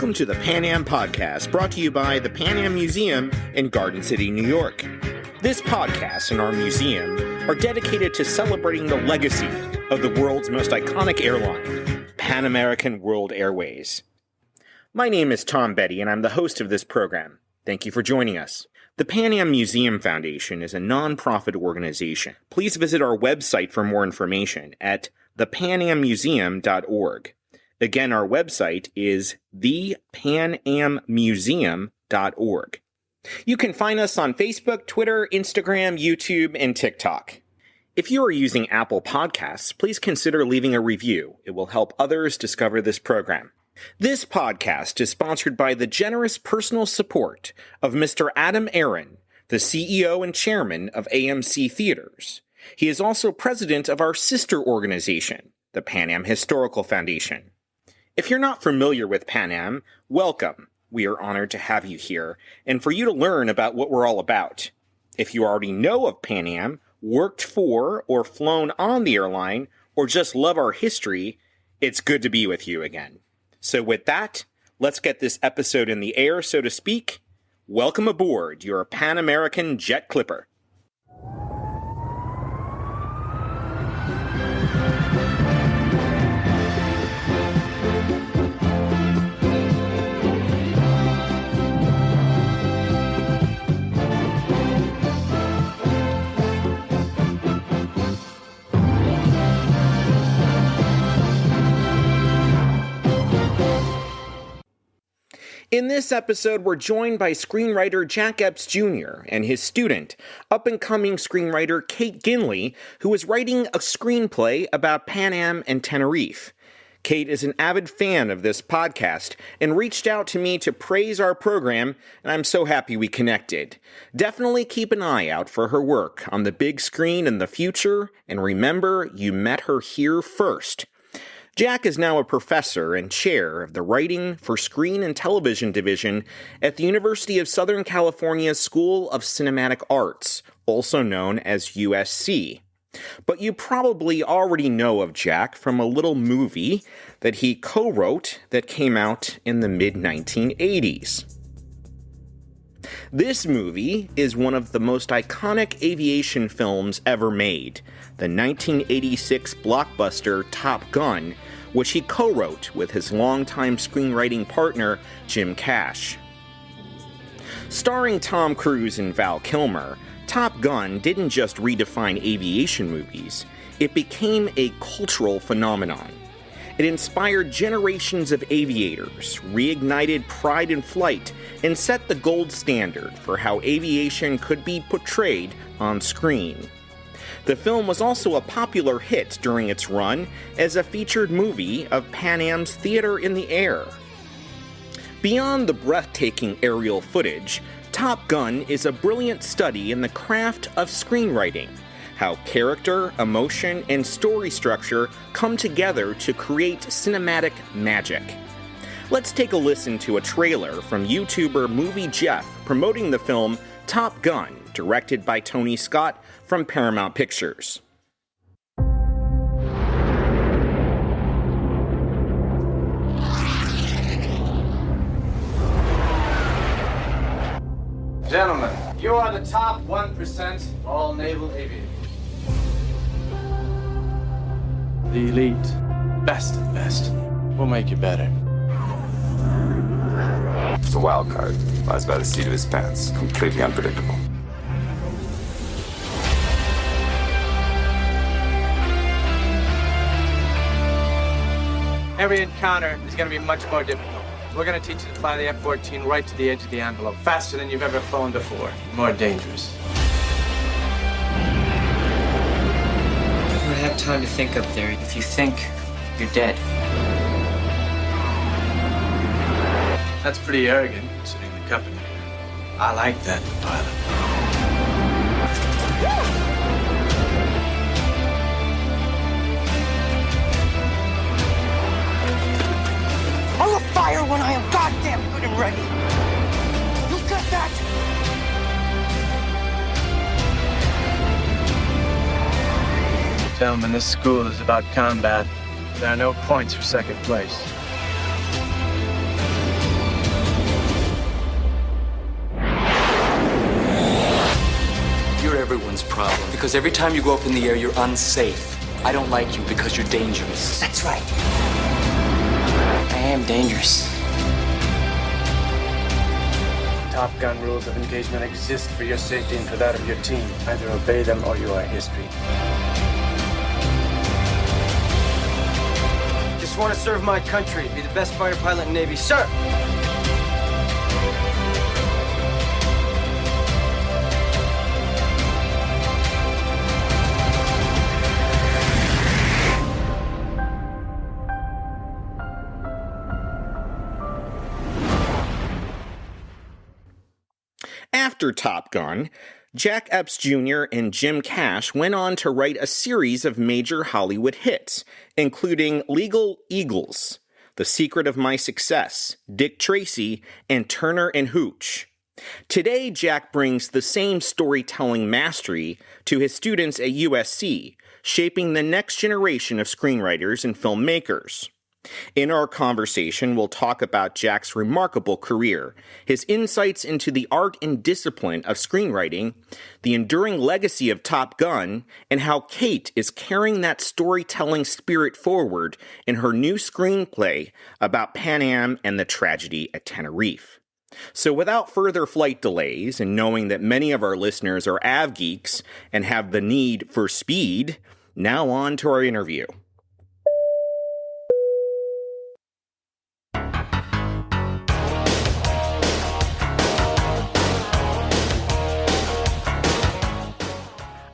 Welcome to the Pan Am Podcast, brought to you by the Pan Am Museum in Garden City, New York. This podcast and our museum are dedicated to celebrating the legacy of the world's most iconic airline, Pan American World Airways. My name is Tom Betty, and I'm the host of this program. Thank you for joining us. The Pan Am Museum Foundation is a non-profit organization. Please visit our website for more information at thepanammuseum.org. Again, our website is thepanammuseum.org. You can find us on Facebook, Twitter, Instagram, YouTube, and TikTok. If you are using Apple Podcasts, please consider leaving a review. It will help others discover this program. This podcast is sponsored by the generous personal support of Mr. Adam Aaron, the CEO and chairman of AMC Theaters. He is also president of our sister organization, the Pan Am Historical Foundation. If you're not familiar with Pan Am, welcome. We are honored to have you here and for you to learn about what we're all about. If you already know of Pan Am, worked for or flown on the airline, or just love our history, it's good to be with you again. So with that, let's get this episode in the air, so to speak. Welcome aboard your Pan American Jet Clipper. In this episode, we're joined by screenwriter Jack Epps Jr. and his student, up-and-coming screenwriter Kate Ginley, who is writing a screenplay about Pan Am and Tenerife. Kate is an avid fan of this podcast and reached out to me to praise our program, and I'm so happy we connected. Definitely keep an eye out for her work on the big screen in the future, and remember, you met her here first. Jack is now a professor and chair of the Writing for Screen and Television Division at the University of Southern California's School of Cinematic Arts, also known as USC. But you probably already know of Jack from a little movie that he co-wrote that came out in the mid-1980s. This movie is one of the most iconic aviation films ever made, the 1986 blockbuster Top Gun, which he co-wrote with his longtime screenwriting partner, Jim Cash. Starring Tom Cruise and Val Kilmer, Top Gun didn't just redefine aviation movies, it became a cultural phenomenon. It inspired generations of aviators, reignited pride in flight, and set the gold standard for how aviation could be portrayed on screen. The film was also a popular hit during its run as a featured movie of Pan Am's Theater in the Air. Beyond the breathtaking aerial footage, Top Gun is a brilliant study in the craft of screenwriting, how character, emotion, and story structure come together to create cinematic magic. Let's take a listen to a trailer from YouTuber Movie Jeff promoting the film Top Gun, directed by Tony Scott from Paramount Pictures. Gentlemen, you are the top 1% all naval aviators. The elite, best of best. We'll make you better. It's a wild card. Flies by the seat of his pants. Completely unpredictable. Every encounter is going to be much more difficult. We're going to teach you to fly the F-14 right to the edge of the envelope, faster than you've ever flown before, more dangerous. You don't have time to think up there. If you think, you're dead. That's pretty arrogant, considering the company. I like that, pilot. I will fire when I am goddamn good and ready. You got that? Gentlemen, this school is about combat. There are no points for second place. Because every time you go up in the air, you're unsafe. I don't like you because you're dangerous. That's right. I am dangerous. Top Gun rules of engagement exist for your safety and for that of your team. Either obey them or you are history. Just want to serve my country, be the best fighter pilot in Navy, sir. After Top Gun, Jack Epps Jr. and Jim Cash went on to write a series of major Hollywood hits, including Legal Eagles, The Secret of My Success, Dick Tracy, and Turner and Hooch. Today, Jack brings the same storytelling mastery to his students at USC, shaping the next generation of screenwriters and filmmakers. In our conversation, we'll talk about Jack's remarkable career, his insights into the art and discipline of screenwriting, the enduring legacy of Top Gun, and how Kate is carrying that storytelling spirit forward in her new screenplay about Pan Am and the tragedy at Tenerife. So without further flight delays, and knowing that many of our listeners are av geeks and have the need for speed, now on to our interview.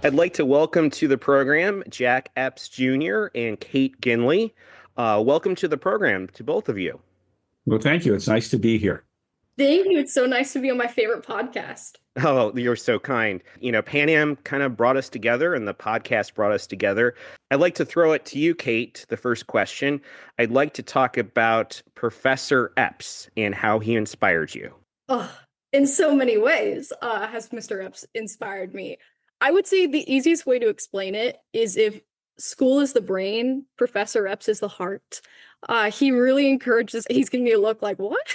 I'd like to welcome to the program Jack Epps Jr. and Kate Ginley. Welcome to the program to both of you. Well, thank you. It's nice to be here. Thank you. It's so nice to be on my favorite podcast. Oh, you're so kind. You know, Pan Am kind of brought us together and the podcast brought us together. I'd like to throw it to you, Kate, the first question. I'd like to talk about Professor Epps and how he inspired you. Oh, in so many ways has Mr. Epps inspired me. I would say the easiest way to explain it is if school is the brain, Professor Epps is the heart. He really encourages, he's giving me a look like, what?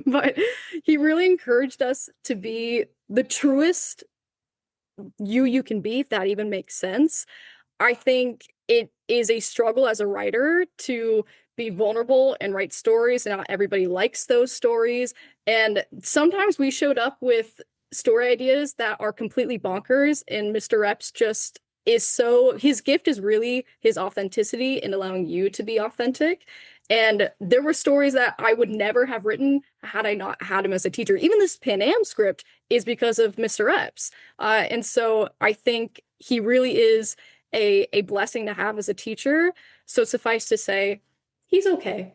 But he really encouraged us to be the truest you can be, if that even makes sense. I think it is a struggle as a writer to be vulnerable and write stories, and not everybody likes those stories. And sometimes we showed up with story ideas that are completely bonkers, and Mr. Epps just is so, his gift is really his authenticity and allowing you to be authentic. And there were stories that I would never have written had I not had him as a teacher. Even this Pan Am script is because of Mr. Epps. And so I think he really is a blessing to have as a teacher. So suffice to say, he's okay.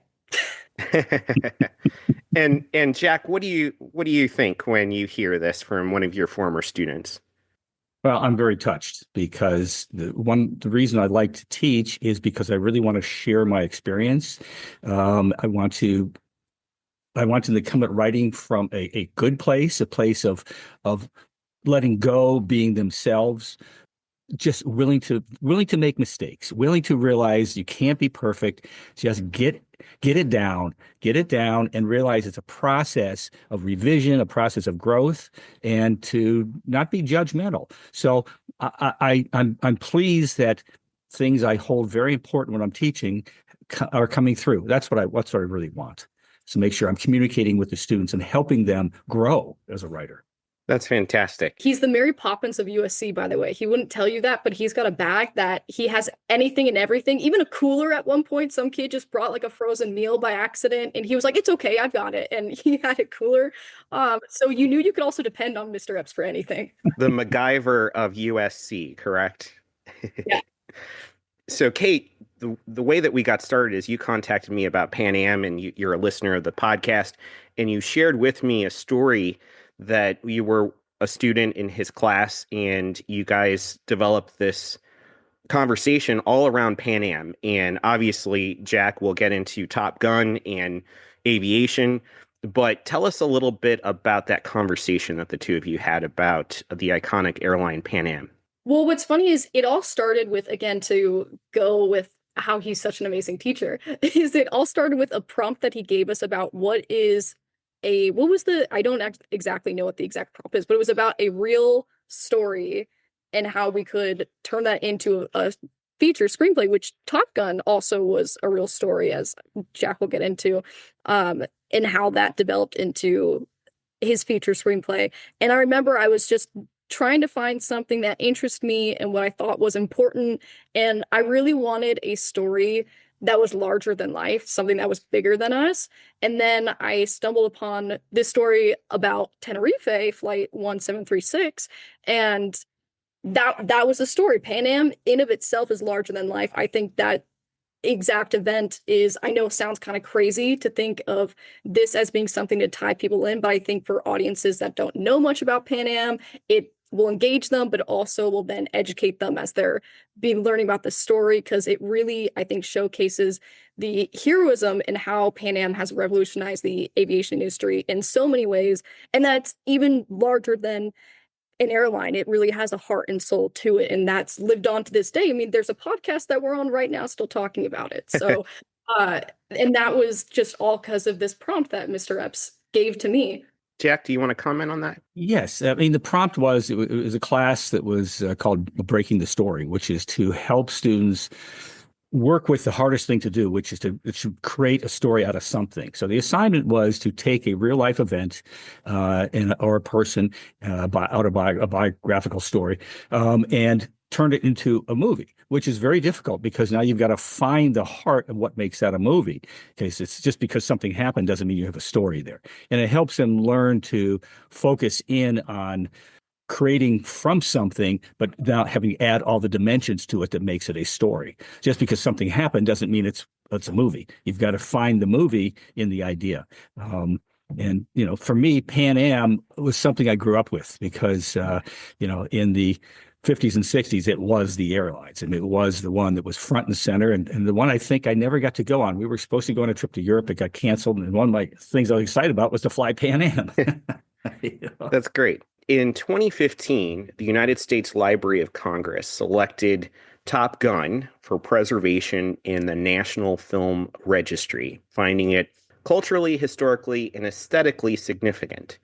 And Jack, what do you think when you hear this from one of your former students? Well, I'm very touched because the reason I like to teach is because I really want to share my experience. I want to come at writing from a good place, a place of letting go, being themselves, just willing to make mistakes, willing to realize you can't be perfect. Just get it down, and realize it's a process of revision, a process of growth, and to not be judgmental. So I'm pleased that things I hold very important when I'm teaching are coming through. That's what I really want. So make sure I'm communicating with the students and helping them grow as a writer. That's fantastic. He's the Mary Poppins of USC, by the way. He wouldn't tell you that, but he's got a bag that he has anything and everything, even a cooler at one point. Some kid just brought like a frozen meal by accident, and he was like, it's okay, I've got it. And he had a cooler. So you knew you could also depend on Mr. Epps for anything. The MacGyver of USC, correct? Yeah. So Kate, the way that we got started is you contacted me about Pan Am, and you're a listener of the podcast, and you shared with me a story that you were a student in his class and you guys developed this conversation all around Pan Am. And obviously, Jack will get into Top Gun and aviation, but tell us a little bit about that conversation that the two of you had about the iconic airline Pan Am. Well, what's funny is it all started with, again, to go with how he's such an amazing teacher, is it all started with a prompt that he gave us about I don't exactly know what the exact prompt is, but it was about a real story and how we could turn that into a feature screenplay, which Top Gun also was a real story, as Jack will get into, and how that developed into his feature screenplay. And I remember I was just trying to find something that interested me and what I thought was important. And I really wanted a story that was larger than life, something that was bigger than us. And then I stumbled upon this story about Tenerife, Flight 1736, and that was the story. Pan Am in of itself is larger than life. I think that exact event is, I know, sounds kind of crazy to think of this as being something to tie people in, but I think for audiences that don't know much about Pan Am, it will engage them, but also will then educate them as they're being learning about the story, because it really, I think, showcases the heroism and how Pan Am has revolutionized the aviation industry in so many ways. And that's even larger than an airline. It really has a heart and soul to it, and that's lived on to this day. I mean, there's a podcast that we're on right now still talking about it. So and that was just all because of this prompt that Mr. Epps gave to me. Jack, do you want to comment on that? Yes. I mean, the prompt was, it was a class that was called Breaking the Story, which is to help students work with the hardest thing to do, which is to create a story out of something. So the assignment was to take a real life event or a person out of a biographical story and turn it into a movie, which is very difficult because now you've got to find the heart of what makes that a movie. Okay, so it's just because something happened doesn't mean you have a story there. And it helps them learn to focus in on creating from something, but not having to add all the dimensions to it that makes it a story. Just because something happened doesn't mean it's a movie. You've got to find the movie in the idea. And, you know, for me, Pan Am was something I grew up with because, you know, in the 50s and 60s, it was the airlines, and it was the one that was front and center, and the one I think I never got to go on. We were supposed to go on a trip to Europe. It got canceled, and one of my things I was excited about was to fly Pan Am. You know? That's great. In 2015, the United States Library of Congress selected Top Gun for preservation in the National Film Registry, finding it culturally, historically, and aesthetically significant.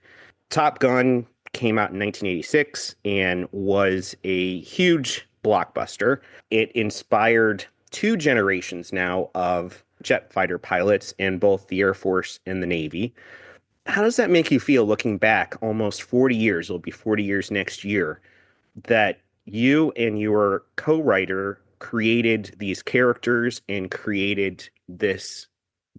Top Gun came out in 1986 and was a huge blockbuster. It inspired two generations now of jet fighter pilots in both the Air Force and the Navy. How does that make you feel looking back almost 40 years, it'll be 40 years next year, that you and your co-writer created these characters and created this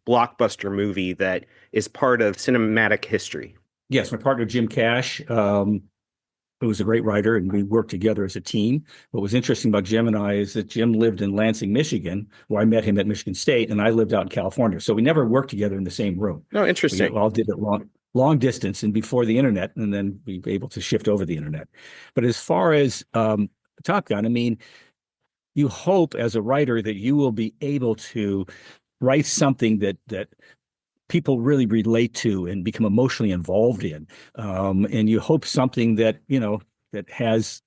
blockbuster movie that is part of cinematic history? Yes, my partner, Jim Cash, who was a great writer, and we worked together as a team. What was interesting about Jim and I is that Jim lived in Lansing, Michigan, where I met him at Michigan State, and I lived out in California. So we never worked together in the same room. Oh, interesting. We all did it long distance and before the internet, and then we were able to shift over the internet. But as far as Top Gun, I mean, you hope as a writer that you will be able to write something that people really relate to and become emotionally involved in. And you hope something that, you know, that has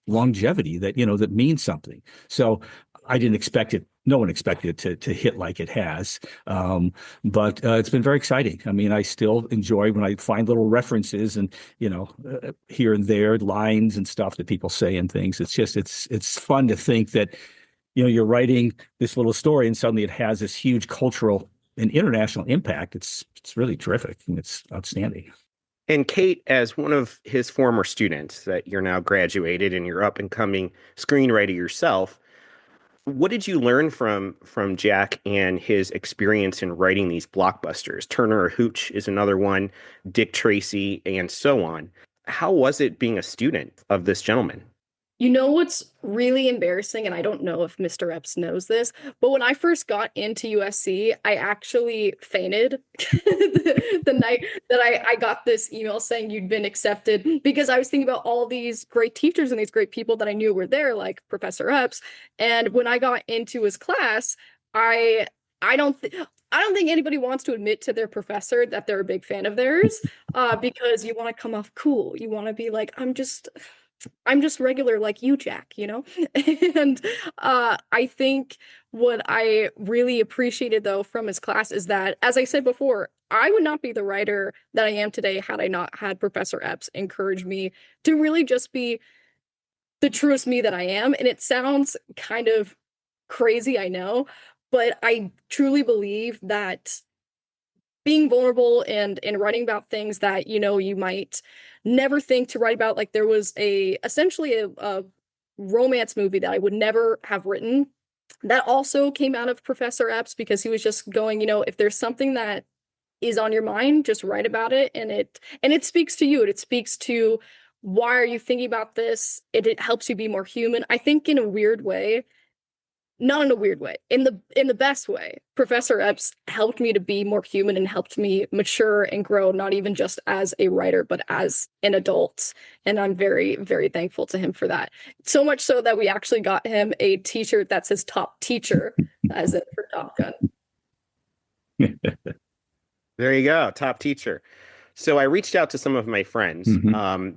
longevity, that, you know, that means something. So I didn't expect it. No one expected it to hit like it has. But it's been very exciting. I mean, I still enjoy when I find little references and, you know, here and there, lines and stuff that people say and things. It's just, it's fun to think that, you know, you're writing this little story and suddenly it has this huge cultural and international impact. It's really terrific. And it's outstanding. And Kate, as one of his former students that you're now graduated and you're up and coming screenwriter yourself, what did you learn from Jack and his experience in writing these blockbusters? Turner or Hooch is another one, Dick Tracy, and so on. How was it being a student of this gentleman? You know what's really embarrassing, and I don't know if Mr. Epps knows this, but when I first got into USC, I actually fainted the night that I got this email saying you'd been accepted, because I was thinking about all these great teachers and these great people that I knew were there, like Professor Epps. And when I got into his class, I don't think anybody wants to admit to their professor that they're a big fan of theirs, because you want to come off cool. You want to be like, I'm just regular like you, Jack, you know? And I think what I really appreciated, though, from his class is that, as I said before, I would not be the writer that I am today had I not had Professor Epps encourage me to really just be the truest me that I am. And it sounds kind of crazy, I know, but I truly believe that being vulnerable and writing about things that, you know, you might never think to write about. Like there was essentially a romance movie that I would never have written that also came out of Professor Epps, because he was just going, you know, if there's something that is on your mind, just write about it. And it speaks to you. It speaks to, why are you thinking about this? It helps you be more human. I think in a weird way, not in a weird way, in the best way, Professor Epps helped me to be more human and helped me mature and grow, not even just as a writer, but as an adult. And I'm very, very thankful to him for that. So much so that we actually got him a t-shirt that says top teacher, as in for Top Gun. There you go, top teacher. So I reached out to some of my friends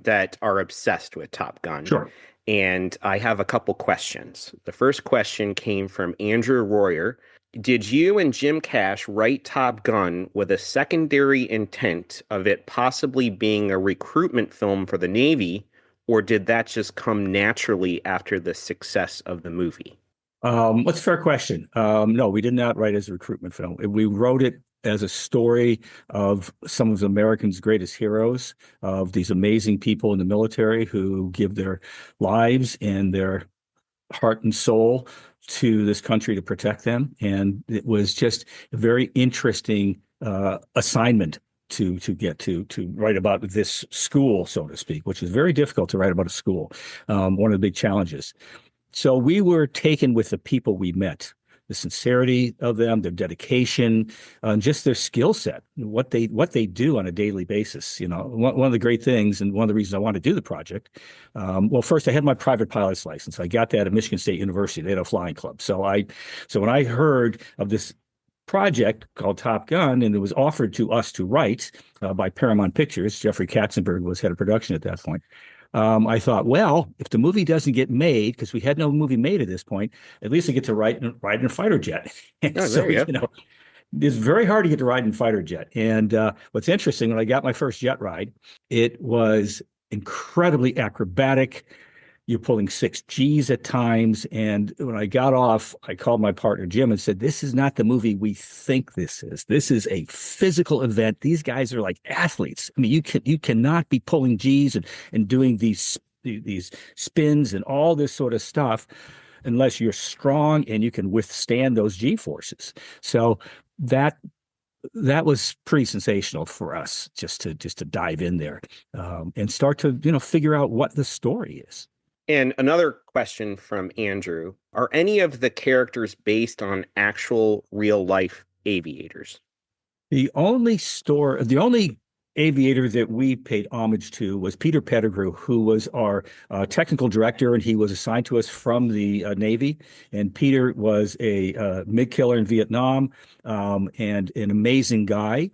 that are obsessed with Top Gun. Sure. And I have a couple questions. The first question came from Andrew Royer. Did you and Jim Cash write Top Gun with a secondary intent of it possibly being a recruitment film for the Navy, or did that just come naturally after the success of the movie? That's a fair question. No, we did not write it as a recruitment film. We wrote it as a story of some of Americans' greatest heroes, of these amazing people in the military who give their lives and their heart and soul to this country to protect them. And it was just a very interesting assignment to get to write about this school, so to speak, which is very difficult to write about a school. One of the big challenges. So we were taken with the people we met, the sincerity of them, their dedication, just their skill set, what they do on a daily basis. You know, one of the great things, and one of the reasons I wanted to do the project. Well, first I had my private pilot's license. I got that at Michigan State University. They had a flying club. So when I heard of this project called Top Gun, and it was offered to us to write by Paramount Pictures, Jeffrey Katzenberg was head of production at that point. I thought, well, if the movie doesn't get made, because we had no movie made at this point, at least I get to ride in a fighter jet. So, you know, it's very hard to get to ride in a fighter jet. And what's interesting, when I got my first jet ride, it was incredibly acrobatic. You're pulling 6Gs at times. And when I got off, I called my partner, Jim, and said, this is not the movie we think this is. This is a physical event. These guys are like athletes. I mean, you cannot be pulling Gs and doing these spins and all this sort of stuff unless you're strong and you can withstand those G forces. So that was pretty sensational for us, just to dive in there and start to, you know, figure out what the story is. And another question from Andrew, are any of the characters based on actual real life aviators? The only aviator that we paid homage to was Peter Pettigrew, who was our technical director, and he was assigned to us from the Navy. And Peter was a MiG killer in Vietnam and an amazing guy.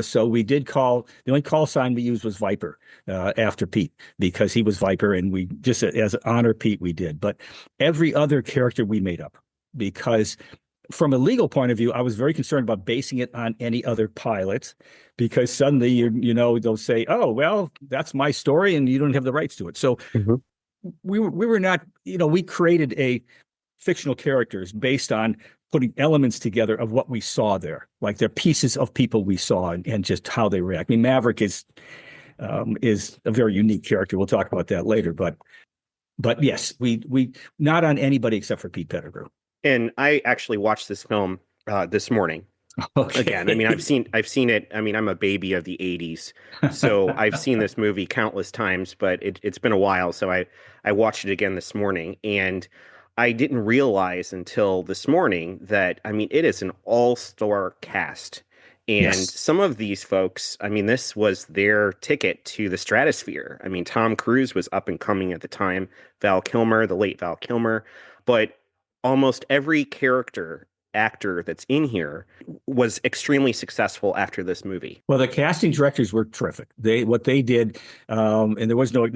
So we did the only call sign we used was Viper after Pete, because he was Viper, and we just, as honor Pete, we did. But every other character we made up, because from a legal point of view, I was very concerned about basing it on any other pilot, because suddenly they'll say, "Oh, well, that's my story, and you don't have the rights to it." So we were not, we created a fictional characters based on putting elements together of what we saw there, like they're pieces of people we saw and just how they react. I mean, Maverick is a very unique character. We'll talk about that later, but yes, we not on anybody except for Pete Pettigrew. And I actually watched this film this morning. Okay. Again, I mean, I've seen it. I mean, I'm a baby of the 80s, so I've seen this movie countless times, but it's been a while. So I watched it again this morning, and I didn't realize until this morning that, I mean, it is an all-star cast. And some of these folks, I mean, this was their ticket to the stratosphere. I mean, Tom Cruise was up and coming at the time, the late Val Kilmer, but almost every actor that's in here was extremely successful after this movie. Well, the casting directors were terrific. What they did, and there was no,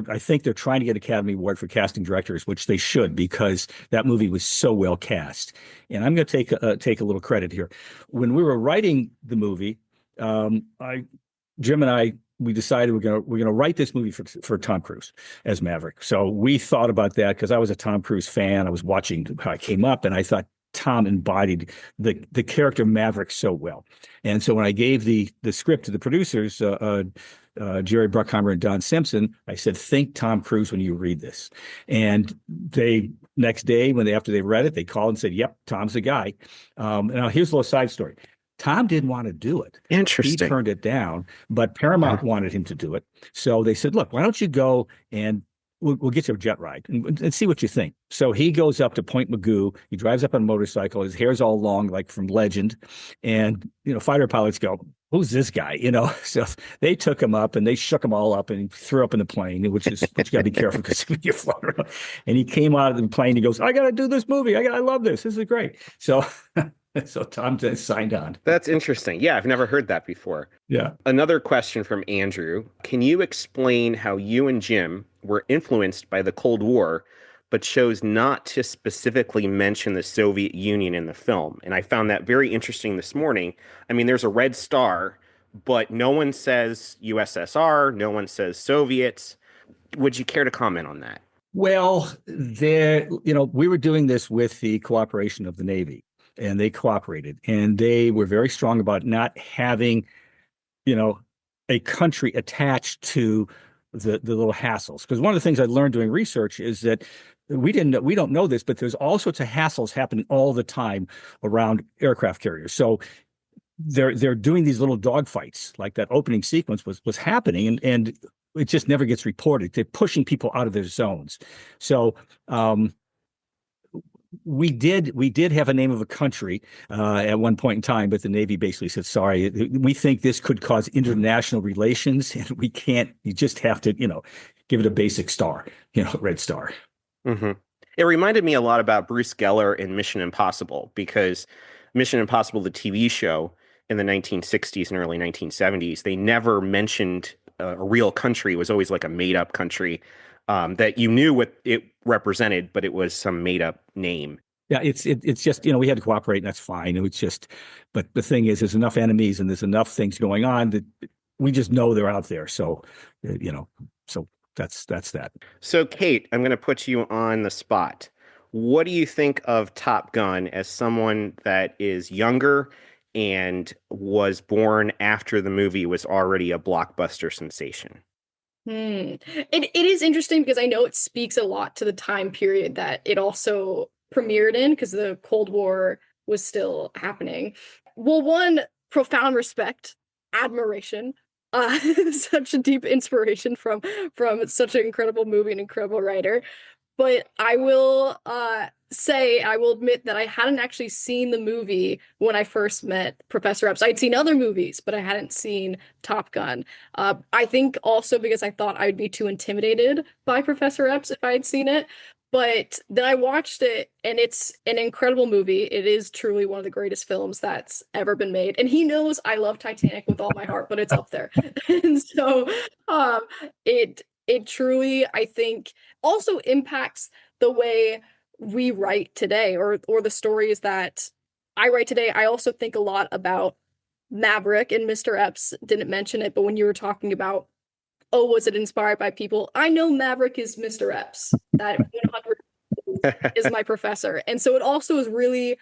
I think they're trying to get Academy Award for casting directors, which they should, because that movie was so well cast. And I'm going to take a little credit here. When we were writing the movie, I Jim and I, we decided we're gonna write this movie for Tom Cruise as Maverick. So we thought about that because I was a Tom Cruise fan. I was watching how I came up, and I thought Tom embodied the character Maverick so well. And so when I gave the script to the producers, Jerry Bruckheimer and Don Simpson, I said, think Tom Cruise when you read this. And they next day, after they read it, they called and said, yep, Tom's the guy. Now here's a little side story. Tom didn't want to do it. Interesting. He turned it down, but Paramount wanted him to do it. So they said, look, why don't you go and we'll get you a jet ride and see what you think. So he goes up to Point Magoo. He drives up on a motorcycle. His hair's all long, like from Legend. And, fighter pilots go, who's this guy? So they took him up and they shook him all up and he threw up in the plane, which you got to be careful because you float around. And he came out of the plane. He goes, I got to do this movie. I love this. This is great. So Tom signed on. That's interesting. Yeah, I've never heard that before. Yeah. Another question from Andrew. Can you explain how you and Jim were influenced by the Cold War, but chose not to specifically mention the Soviet Union in the film? And I found that very interesting this morning. I mean, there's a red star, but no one says USSR, no one says Soviets. Would you care to comment on that? Well, we were doing this with the cooperation of the Navy. And they cooperated, and they were very strong about not having, a country attached to the little hassles. Because one of the things I learned doing research is that we don't know this, but there's all sorts of hassles happening all the time around aircraft carriers. So they're doing these little dogfights, like that opening sequence was happening, and it just never gets reported. They're pushing people out of their zones. So we did have a name of a country at one point in time, but the Navy basically said, sorry, we think this could cause international relations, and we can't. You just have to, give it a basic star, red star. Mm-hmm. It reminded me a lot about Bruce Geller in Mission Impossible, because Mission Impossible, the TV show in the 1960s and early 1970s, they never mentioned a real country. It was always like a made-up country. That you knew what it represented, but it was some made up name. Yeah, it's just, we had to cooperate, and that's fine. It was just, but the thing is, there's enough enemies and there's enough things going on that we just know they're out there. So, so that's that. So, Kate, I'm going to put you on the spot. What do you think of Top Gun as someone that is younger and was born after the movie was already a blockbuster sensation? It is interesting because I know it speaks a lot to the time period that it also premiered in, because the Cold War was still happening. Well, one, profound respect, admiration, such a deep inspiration from such an incredible movie and incredible writer. But I will admit that I hadn't actually seen the movie when I first met Professor Epps. I'd seen other movies, but I hadn't seen Top Gun. I think also because I thought I'd be too intimidated by Professor Epps if I had seen it. But then I watched it, and it's an incredible movie. It is truly one of the greatest films that's ever been made. And he knows I love Titanic with all my heart, but it's up there. And so it truly, I think, also impacts the way we write today, or the stories that I write today. I also think a lot about Maverick, and Mr. Epps didn't mention it, but when you were talking about, was it inspired by people? I know Maverick is Mr. Epps. That 100 is my professor. And so it also is really,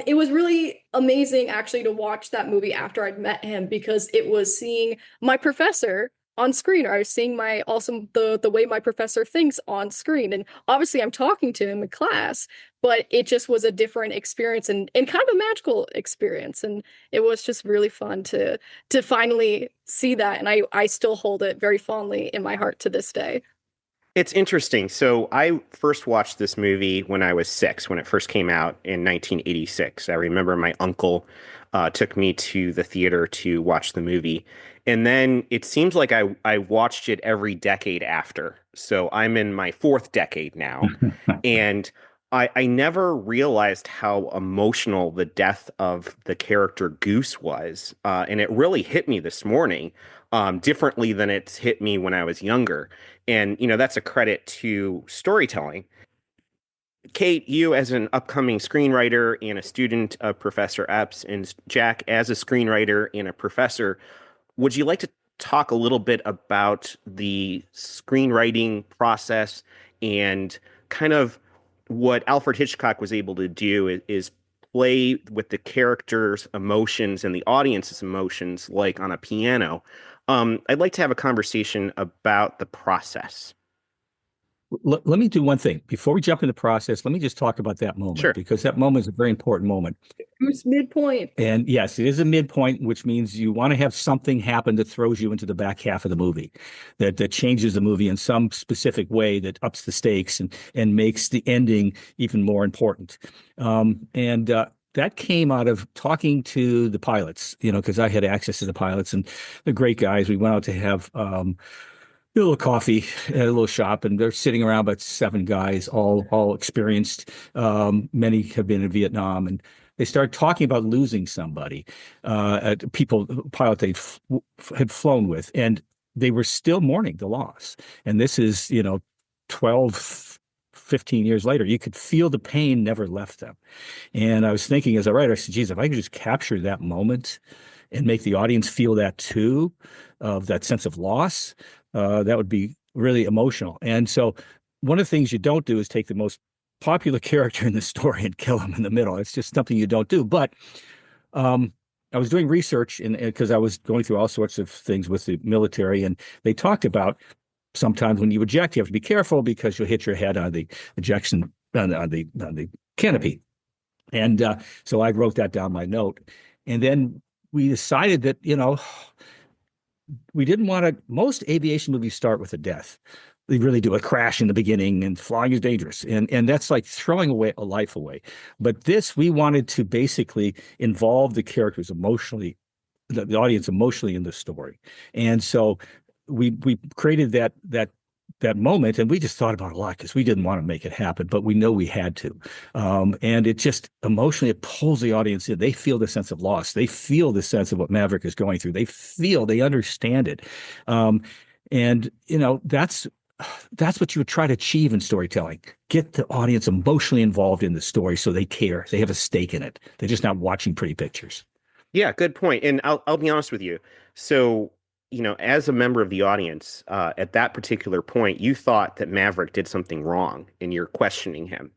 it was really amazing actually to watch that movie after I'd met him, because it was seeing my professor on screen, or I was seeing the way my professor thinks on screen. And obviously I'm talking to him in class, but it just was a different experience and kind of a magical experience. And it was just really fun to finally see that. And I still hold it very fondly in my heart to this day. It's interesting. So I first watched this movie when I was 6, when it first came out in 1986. I remember my uncle took me to the theater to watch the movie. And then it seems like I watched it every decade after. So I'm in my 4th decade now. And I never realized how emotional the death of the character Goose was. And it really hit me this morning, differently than it's hit me when I was younger. And, that's a credit to storytelling. Kate, you as an upcoming screenwriter and a student of Professor Epps, and Jack as a screenwriter and a professor, would you like to talk a little bit about the screenwriting process and kind of what Alfred Hitchcock was able to do is play with the characters' emotions and the audience's emotions like on a piano. I'd like to have a conversation about the process. Let me do one thing before we jump into the process. Let me just talk about that moment Sure. because that moment is a very important moment. Goose midpoint. And yes, it is a midpoint, which means you want to have something happen that throws you into the back half of the movie, that changes the movie in some specific way that ups the stakes and makes the ending even more important. That came out of talking to the pilots, because I had access to the pilots and the great guys. We went out to have a little coffee at a little shop, and they're sitting around about 7 guys, all experienced. Many have been in Vietnam, and they started talking about losing somebody, pilot they had flown with, and they were still mourning the loss. And this is, 12, 15 years later, you could feel the pain never left them. And I was thinking as a writer, I said, geez, if I could just capture that moment and make the audience feel that too, of that sense of loss, that would be really emotional. And so one of the things you don't do is take the most popular character in the story and kill him in the middle. It's just something you don't do. But I was doing research because I was going through all sorts of things with the military, and they talked about sometimes when you eject, you have to be careful because you'll hit your head on the ejection on the canopy. And so I wrote that down in my note. And then we decided that, we didn't want to. Most aviation movies start with a death. They really do. A crash in the beginning, and flying is dangerous. And that's like throwing away a life away. But this, we wanted to basically involve the characters emotionally, the audience emotionally in the story. And so we created that moment, and we just thought about it a lot because we didn't want to make it happen, but we know we had to. And it just emotionally, it pulls the audience in. They feel the sense of loss. They feel the sense of what Maverick is going through. They understand it. That's what you would try to achieve in storytelling. Get the audience emotionally involved in the story so they care. They have a stake in it. They're just not watching pretty pictures. Yeah, good point. And I'll be honest with you. So, as a member of the audience, at that particular point, you thought that Maverick did something wrong and you're questioning him.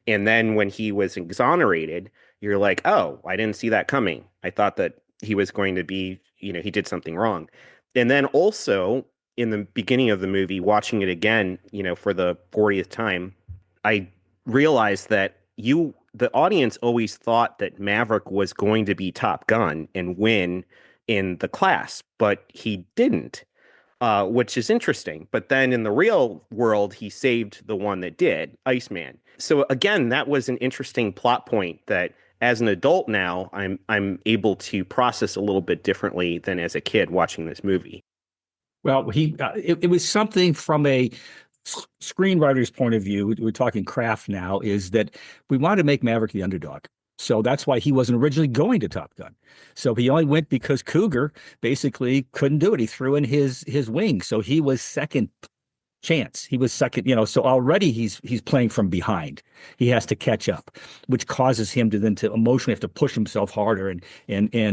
And then when he was exonerated, you're like, oh, I didn't see that coming. I thought that he was going to be, he did something wrong. And then also in the beginning of the movie, watching it again, for the 40th time, I realized that the audience always thought that Maverick was going to be Top Gun and win in the class, but he didn't, which is interesting. But then in the real world, he saved the one that did, Iceman. So again, that was an interesting plot point that as an adult now, I'm able to process a little bit differently than as a kid watching this movie. Well, it was something from a screenwriter's point of view. We're talking craft now, is that we wanted to make Maverick the underdog. So that's why he wasn't originally going to Top Gun. So he only went because Cougar basically couldn't do it. He threw in his wing. So he was second chance. He was second, so already he's playing from behind. He has to catch up, which causes him to emotionally have to push himself harder, and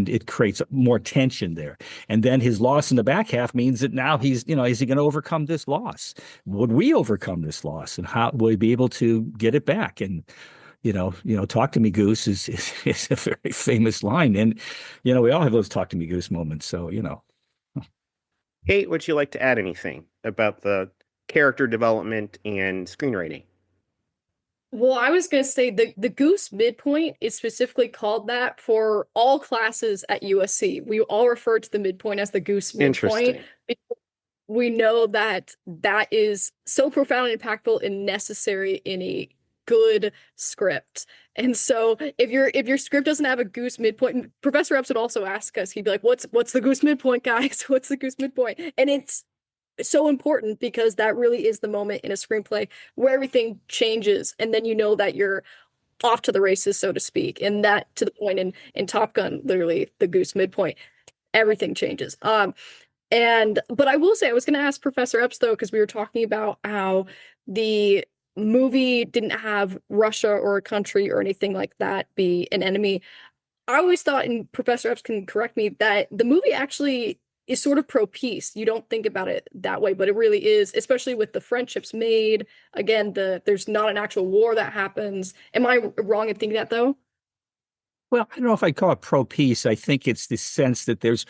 it creates more tension there. And then his loss in the back half means that now he's, is he going to overcome this loss? Would we overcome this loss? And how will he be able to get it back? And talk to me, Goose is a very famous line. And, we all have those talk to me, Goose moments. So, Kate, would you like to add anything about the character development and screenwriting? Well, I was going to say the Goose midpoint is specifically called that for all classes at USC. We all refer to the midpoint as the Goose midpoint. We know that is so profoundly impactful and necessary in a good script. And so if your script doesn't have a Goose midpoint, Professor Epps would also ask us, he'd be like, what's the Goose midpoint, guys? What's the Goose midpoint? And it's so important because that really is the moment in a screenplay where everything changes, and then that you're off to the races, so to speak. And that, to the point in Top Gun, literally the Goose midpoint, everything changes. But I will say, I was going to ask Professor Epps though, because we were talking about how the movie didn't have Russia or a country or anything like that be an enemy. I always thought, and Professor Epps can correct me, that the movie actually is sort of pro peace. You don't think about it that way, but it really is, especially with the friendships made. Again, there's not an actual war that happens. Am I wrong in thinking that though? Well, I don't know if I'd call it pro peace. I think it's the sense that there's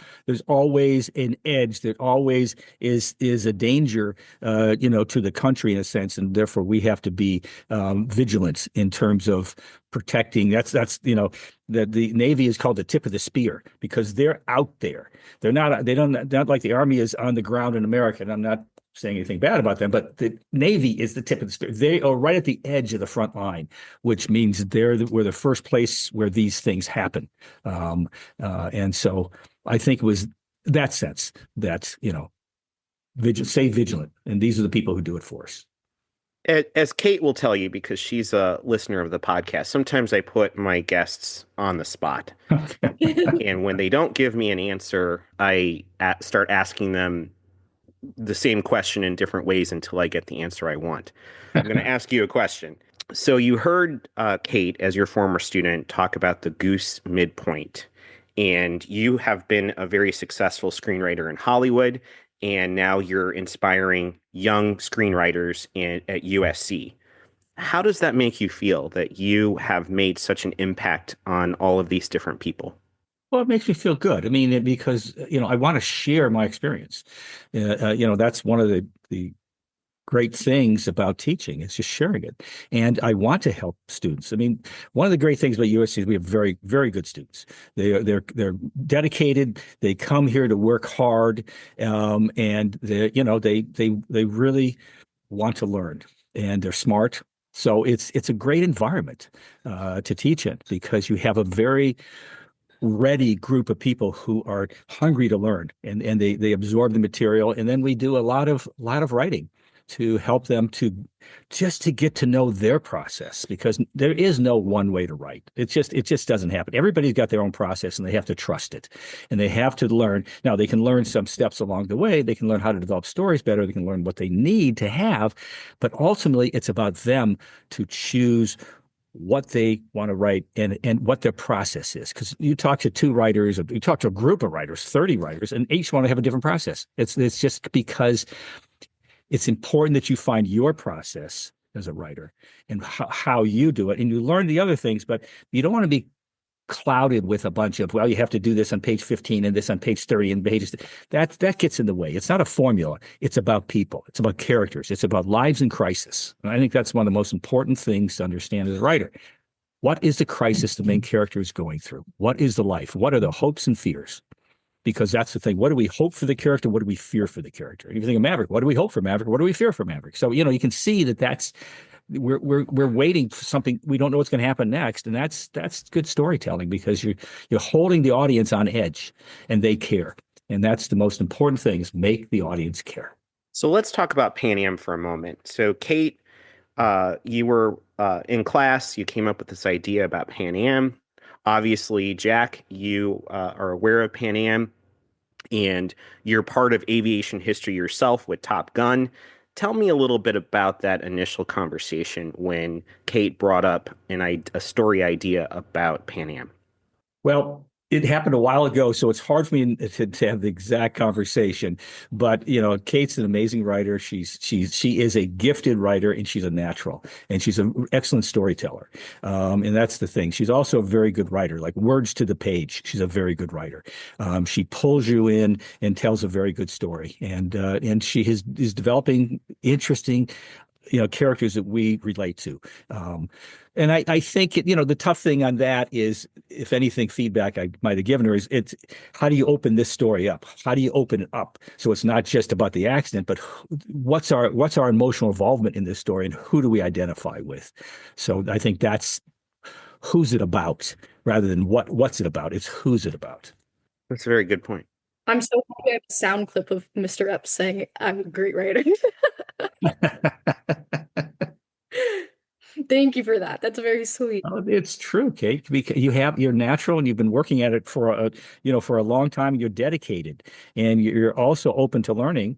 always an edge, that always is a danger, to the country in a sense, and therefore we have to be vigilant in terms of protecting. That's the Navy is called the tip of the spear because they're out there. They're not like the Army is on the ground in America. And I'm not saying anything bad about them, but the Navy is the tip of the spear. They are right at the edge of the front line, which means we're the first place where these things happen. And so I think it was that sense that, stay vigilant. And these are the people who do it for us. As Kate will tell you, because she's a listener of the podcast, sometimes I put my guests on the spot. And when they don't give me an answer, I start asking them the same question in different ways until I get the answer I want. I'm going to ask you a question. So you heard Kate, as your former student, talk about the goose midpoint, and you have been a very successful screenwriter in Hollywood, and now you're inspiring young screenwriters at USC. How does that make you feel that you have made such an impact on all of these different people? Well, it makes me feel good. I mean, because, I want to share my experience. That's one of the great things about teaching is just sharing it. And I want to help students. I mean, one of the great things about USC is we have very, very good students. They're dedicated. They come here to work hard. And they really want to learn, and they're smart. So it's a great environment to teach in because you have a very ready group of people who are hungry to learn, and they absorb the material. And then we do a lot of writing to help them to get to know their process, because there is no one way to write. It just doesn't happen. Everybody's got their own process, and they have to trust it, and they have to learn. Now, they can learn some steps along the way. They can learn how to develop stories better. They can learn what they need to have, but ultimately it's about them to choose what they want to write and what their process is. Because you talk to two writers, or you talk to a group of writers, 30 writers, and each want to have a different process. It's just because it's important that you find your process as a writer and how you do it. And you learn the other things, but you don't want to be clouded with a bunch of, well, you have to do this on page 15 and this on page 30 and pages. That gets in the way. It's not a formula. It's about people. It's about characters. It's about lives in crisis. And I think that's one of the most important things to understand as a writer. What is the crisis the main character is going through? What is the life? What are the hopes and fears? Because that's the thing. What do we hope for the character? What do we fear for the character? And if you think of Maverick, what do we hope for Maverick? What do we fear for Maverick? So, you can see that's we're waiting for something. We don't know what's going to happen next. And that's good storytelling, because you're holding the audience on edge, and they care. And that's the most important thing, is make the audience care. So let's talk about Pan Am for a moment. So Kate, you were in class, you came up with this idea about Pan Am. Obviously, Jack, you are aware of Pan Am, and you're part of aviation history yourself with Top Gun. Tell me a little bit about that initial conversation when Kate brought up a story idea about Pan Am. Well, it happened a while ago, so it's hard for me to have the exact conversation. But Kate's an amazing writer. She is a gifted writer, and she's a natural, and she's an excellent storyteller. And that's the thing. She's also a very good writer, like words to the page. She's a very good writer. She pulls you in and tells a very good story, and she is developing interesting characters that we relate to. And I think, the tough thing on that is, if anything, feedback I might have given her is, it's how do you open this story up? How do you open it up? So it's not just about the accident, but what's our emotional involvement in this story, and who do we identify with? So I think that's who's it about rather than what's it about. It's who's it about. That's a very good point. I'm so happy I have a sound clip of Mr. Epps saying I'm a great writer. Thank you for that. That's very sweet. Oh, it's true, Kate, because you're natural, and you've been working at it for a long time. You're dedicated, and you're also open to learning.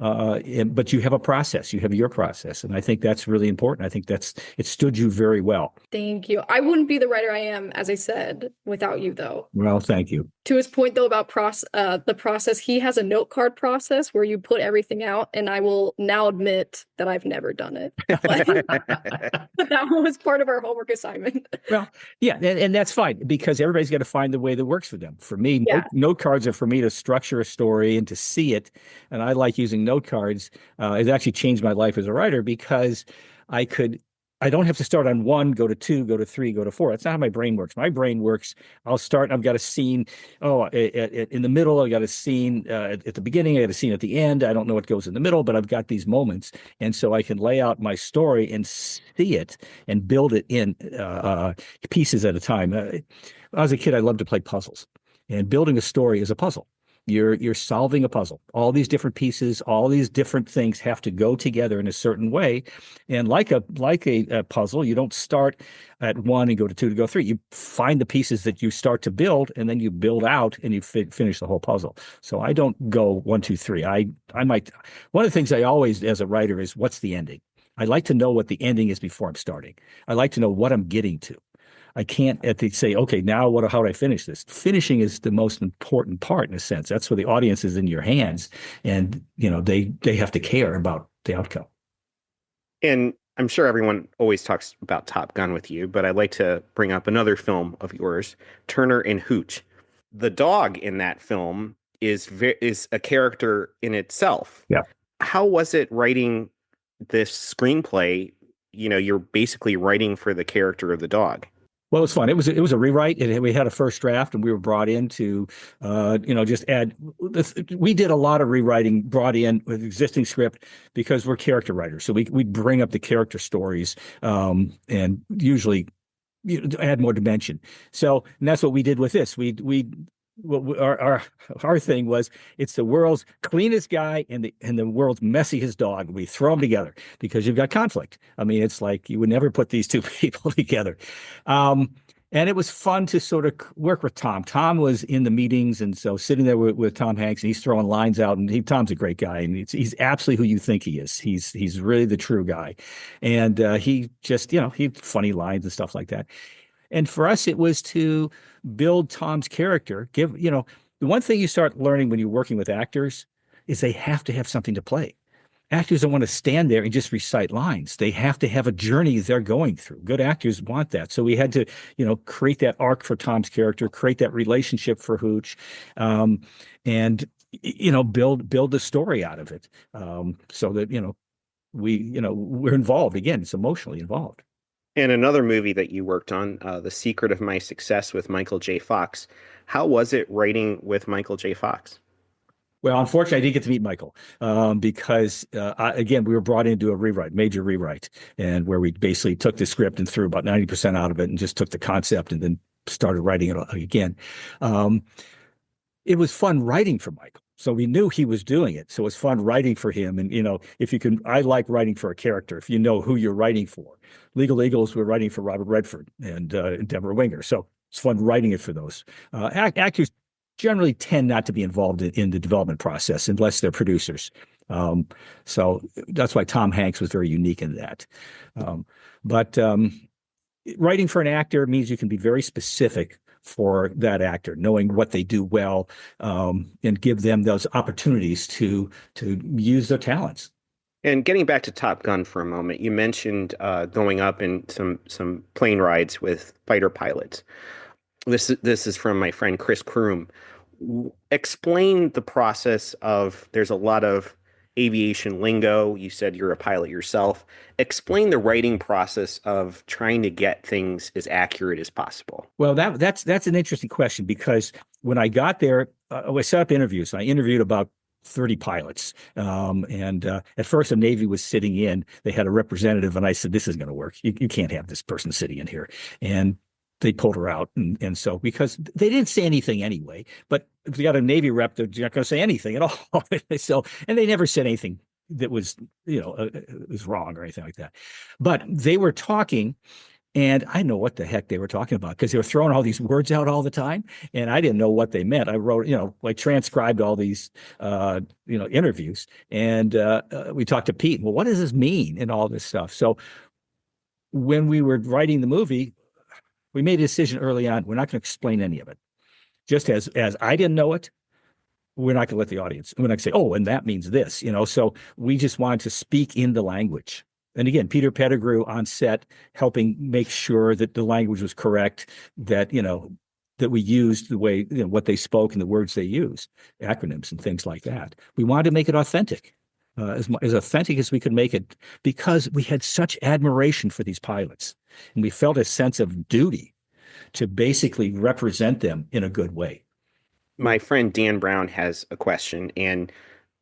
but you have a process. You have your process, and I think that's really important. I think it stood you very well. Thank you. I wouldn't be the writer I am, as I said, without you, though. Well, thank you. To his point, though, about the process, he has a note card process where you put everything out, and I will now admit that I've never done it. But that was part of our homework assignment. Well, yeah, and that's fine because everybody's got to find the way that works for them. For me, note cards are for me to structure a story and to see it, and I like using note cards. It actually changed my life as a writer because I don't have to start on 1, go to 2, go to 3, go to 4. That's not how my brain works. My brain works, I'll start, I've got a scene, in the middle, I got a scene at the beginning, I got a scene at the end. I don't know what goes in the middle, but I've got these moments. And so I can lay out my story and see it and build it in pieces at a time. When I was a kid, I loved to play puzzles. And building a story is a puzzle. You're solving a puzzle. All these different pieces, all these different things have to go together in a certain way. And like a puzzle, you don't start at 1 and go to 2 to go 3. You find the pieces that you start to build, and then you build out and you finish the whole puzzle. So I don't go 1, 2, 3. I might. One of the things I always, as a writer, is what's the ending. I like to know what the ending is before I'm starting. I like to know what I'm getting to. I can't say, okay, now how do I finish this? Finishing is the most important part in a sense. That's where the audience is in your hands, and they have to care about the outcome. And I'm sure everyone always talks about Top Gun with you, but I'd like to bring up another film of yours, Turner and Hooch. The dog in that film is a character in itself. Yeah. How was it writing this screenplay? You're basically writing for the character of the dog. Well, it was fun. It was a rewrite. We had a first draft, and we were brought in to, just add. We did a lot of rewriting, brought in with existing script because we're character writers. So we bring up the character stories, and usually add more dimension. So, and that's what we did with this. Our thing was it's the world's cleanest guy and the world's messiest dog. We throw them together because you've got conflict. I mean, it's like you would never put these two people together. And it was fun to sort of work with Tom. Tom was in the meetings, and so sitting there with Tom Hanks, and he's throwing lines out. And Tom's a great guy, and he's absolutely who you think he is. He's really the true guy, and he just he had funny lines and stuff like that. And for us, it was to build Tom's character. The one thing you start learning when you're working with actors is they have to have something to play. Actors don't want to stand there and just recite lines. They have to have a journey they're going through. Good actors want that. So we had to, create that arc for Tom's character, create that relationship for Hooch, and build the story out of it, so that we're involved. Again, it's emotionally involved. And another movie that you worked on, The Secret of My Success with Michael J. Fox. How was it writing with Michael J. Fox? Well, unfortunately, I didn't get to meet Michael because, again, we were brought in to do a major rewrite, and where we basically took the script and threw about 90% out of it and just took the concept and then started writing it again. It was fun writing for Michael. So we knew he was doing it. So it was fun writing for him. And, I like writing for a character if you know who you're writing for. Legal Eagles, we're writing for Robert Redford and Deborah Winger. So it's fun writing it for those. Actors generally tend not to be involved in the development process unless they're producers. So that's why Tom Hanks was very unique in that. But writing for an actor means you can be very specific for that actor, knowing what they do well, and give them those opportunities to use their talents. And getting back to Top Gun for a moment, you mentioned going up in some plane rides with fighter pilots. This is from my friend Chris Kroom. Explain the process of, there's a lot of aviation lingo. You said you're a pilot yourself. Explain the writing process of trying to get things as accurate as possible. Well, that's an interesting question because when I got there, I set up interviews. I interviewed about 30 pilots. And at first, the Navy was sitting in. They had a representative, and I said, "This isn't going to work. You can't have this person sitting in here." And they pulled her out. And so, because they didn't say anything anyway, but if you got a Navy rep, they're not going to say anything at all. So, and they never said anything that was, was wrong or anything like that. But they were talking, And I know what the heck they were talking about because they were throwing all these words out all the time, and I didn't know what they meant. I wrote, like transcribed all these, interviews, and we talked to Pete. Well, what does this mean, and all this stuff. So when we were writing the movie, we made a decision early on. We're not going to explain any of it. Just as I didn't know it, we're not going to let the audience. We're not going to say, "Oh, and that means this," So we just wanted to speak in the language. And again, Peter Pettigrew on set helping make sure that the language was correct, that that we used the way what they spoke and the words they used, acronyms and things like that. We wanted to make it authentic, as authentic as we could make it, because we had such admiration for these pilots, and we felt a sense of duty to basically represent them in a good way. My friend Dan Brown has a question, and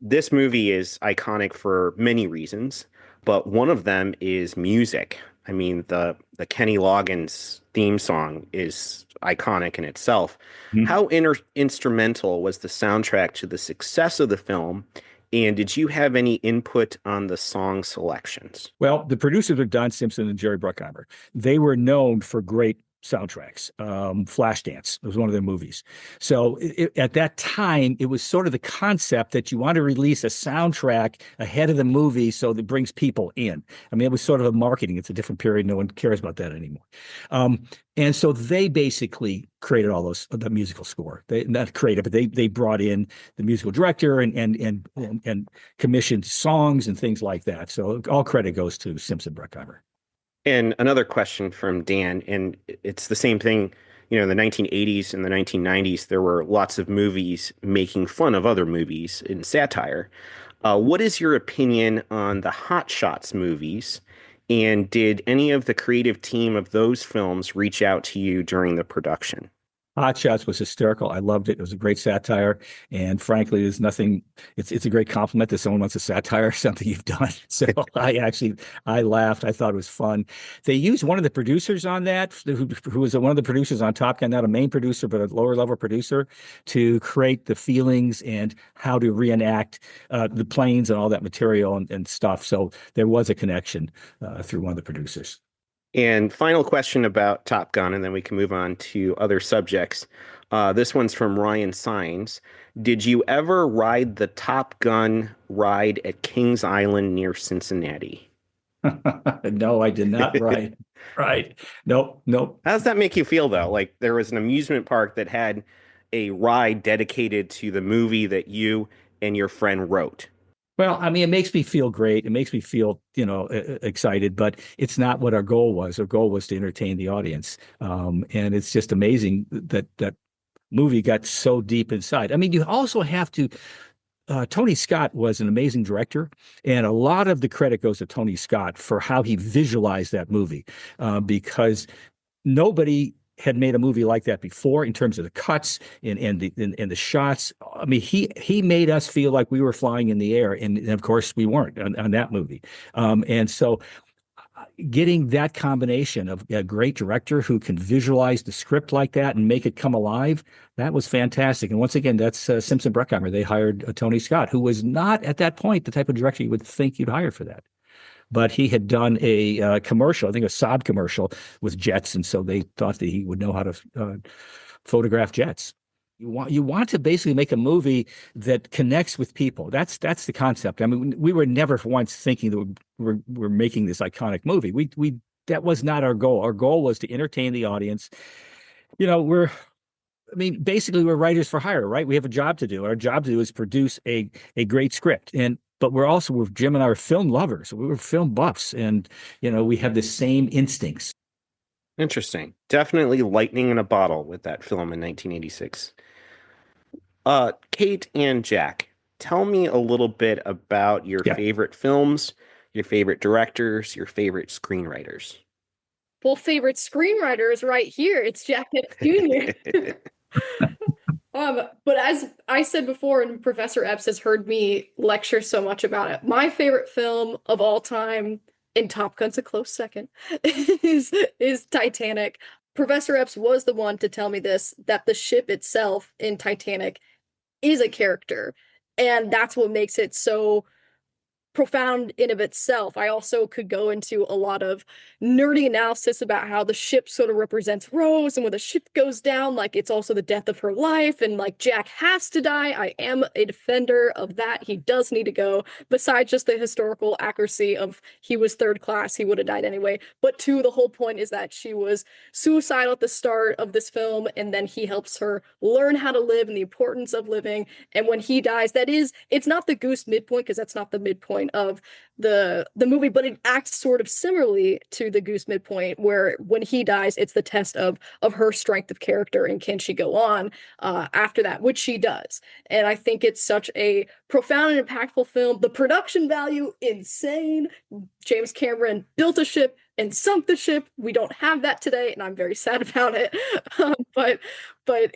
this movie is iconic for many reasons, but one of them is music. I mean, the Kenny Loggins theme song is iconic in itself. Mm-hmm. How instrumental was the soundtrack to the success of the film? And did you have any input on the song selections? Well, the producers are Don Simpson and Jerry Bruckheimer. They were known for great soundtracks. Flashdance was one of their movies. So at that time, it was sort of the concept that you want to release a soundtrack ahead of the movie so that it brings people in. I mean, it was sort of a marketing. It's a different period. No one cares about that anymore. And so they basically created all the musical score. They not created, but they brought in the musical director and commissioned songs and things like that. So all credit goes to Simpson Bruckheimer. And another question from Dan, and it's the same thing, in the 1980s and the 1990s, there were lots of movies making fun of other movies in satire. What is your opinion on the Hot Shots movies? And did any of the creative team of those films reach out to you during the production? Hot Shots was hysterical. I loved it. It was a great satire. And frankly, there's nothing, it's a great compliment that someone wants a satire of something you've done. So I laughed. I thought it was fun. They used one of the producers on that, who was one of the producers on Top Gun, not a main producer, but a lower level producer, to create the feelings and how to reenact the planes and all that material and stuff. So there was a connection through one of the producers. And final question about Top Gun, and then we can move on to other subjects. This one's from Ryan Sines. Did you ever ride the Top Gun ride at Kings Island near Cincinnati? No, I did not ride. Right. Nope. How does that make you feel, though? Like there was an amusement park that had a ride dedicated to the movie that you and your friend wrote. Well, I mean, it makes me feel great. It makes me feel, excited, but it's not what our goal was. Our goal was to entertain the audience. And it's just amazing that movie got so deep inside. I mean, you also have to, Tony Scott was an amazing director, and a lot of the credit goes to Tony Scott for how he visualized that movie, because nobody had made a movie like that before in terms of the cuts and the shots. I mean, he made us feel like we were flying in the air, and of course we weren't on that movie. And so getting that combination of a great director who can visualize the script like that and make it come alive, that was fantastic. And once again, that's Simpson Bruckheimer. They hired Tony Scott, who was not at that point the type of director you would think you'd hire for that. But he had done a commercial, I think a Saab commercial with jets, and so they thought that he would know how to photograph jets. You want to basically make a movie that connects with people. That's the concept. I mean, we were never once thinking that we're making this iconic movie. We that was not our goal. Our goal was to entertain the audience. Basically, we're writers for hire, right? We have a job to do. Our job to do is produce a great script. But we're Jim and I are film lovers. We were film buffs, and we have the same instincts. Interesting. Definitely lightning in a bottle with that film in 1986. Kate and Jack, tell me a little bit about your favorite films, your favorite directors, your favorite screenwriters. Well, favorite screenwriter is right here. It's Jack Epps Jr. But as I said before, and Professor Epps has heard me lecture so much about it, my favorite film of all time, and Top Gun's a close second, is Titanic. Professor Epps was the one to tell me this, that the ship itself in Titanic is a character. And that's what makes it so profound in of itself. I also could go into a lot of nerdy analysis about how the ship sort of represents Rose, and when the ship goes down, like it's also the death of her life, and like Jack has to die. I am a defender of that. He does need to go, besides just the historical accuracy of he was third class, he would have died anyway. But two, the whole point is that she was suicidal at the start of this film, and then he helps her learn how to live and the importance of living. And when he dies, it's not the Goose midpoint, because that's not the midpoint of the movie, but it acts sort of similarly to the Goose midpoint, where when he dies, it's the test of her strength of character and can she go on after that, which she does. And I think it's such a profound and impactful film. The production value, insane. James Cameron built a ship and sunk the ship. We don't have that today, and I'm very sad about it. But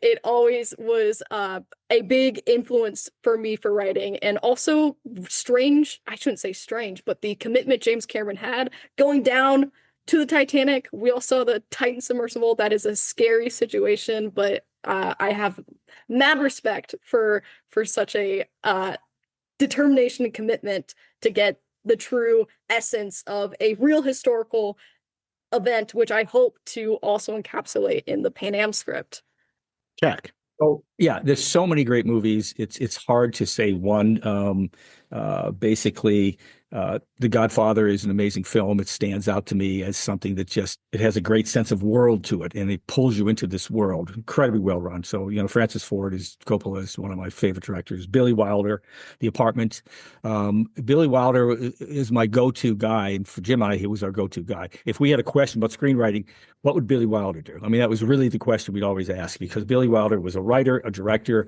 it always was a big influence for me for writing, and also strange. I shouldn't say strange, but the commitment James Cameron had going down to the Titanic. We all saw the Titan submersible. That is a scary situation, but I have mad respect for such a determination and commitment to get the true essence of a real historical event, which I hope to also encapsulate in the Pan Am script. Jack. Oh, yeah, there's so many great movies. It's hard to say one. Basically, The Godfather is an amazing film. It stands out to me as something that it has a great sense of world to it, and it pulls you into this world. Incredibly well run. So, Francis Ford Coppola is one of my favorite directors. Billy Wilder, The Apartment. Billy Wilder is my go-to guy, and for Jim and I, he was our go-to guy. If we had a question about screenwriting, what would Billy Wilder do? I mean, that was really the question we'd always ask, because Billy Wilder was a writer, a director,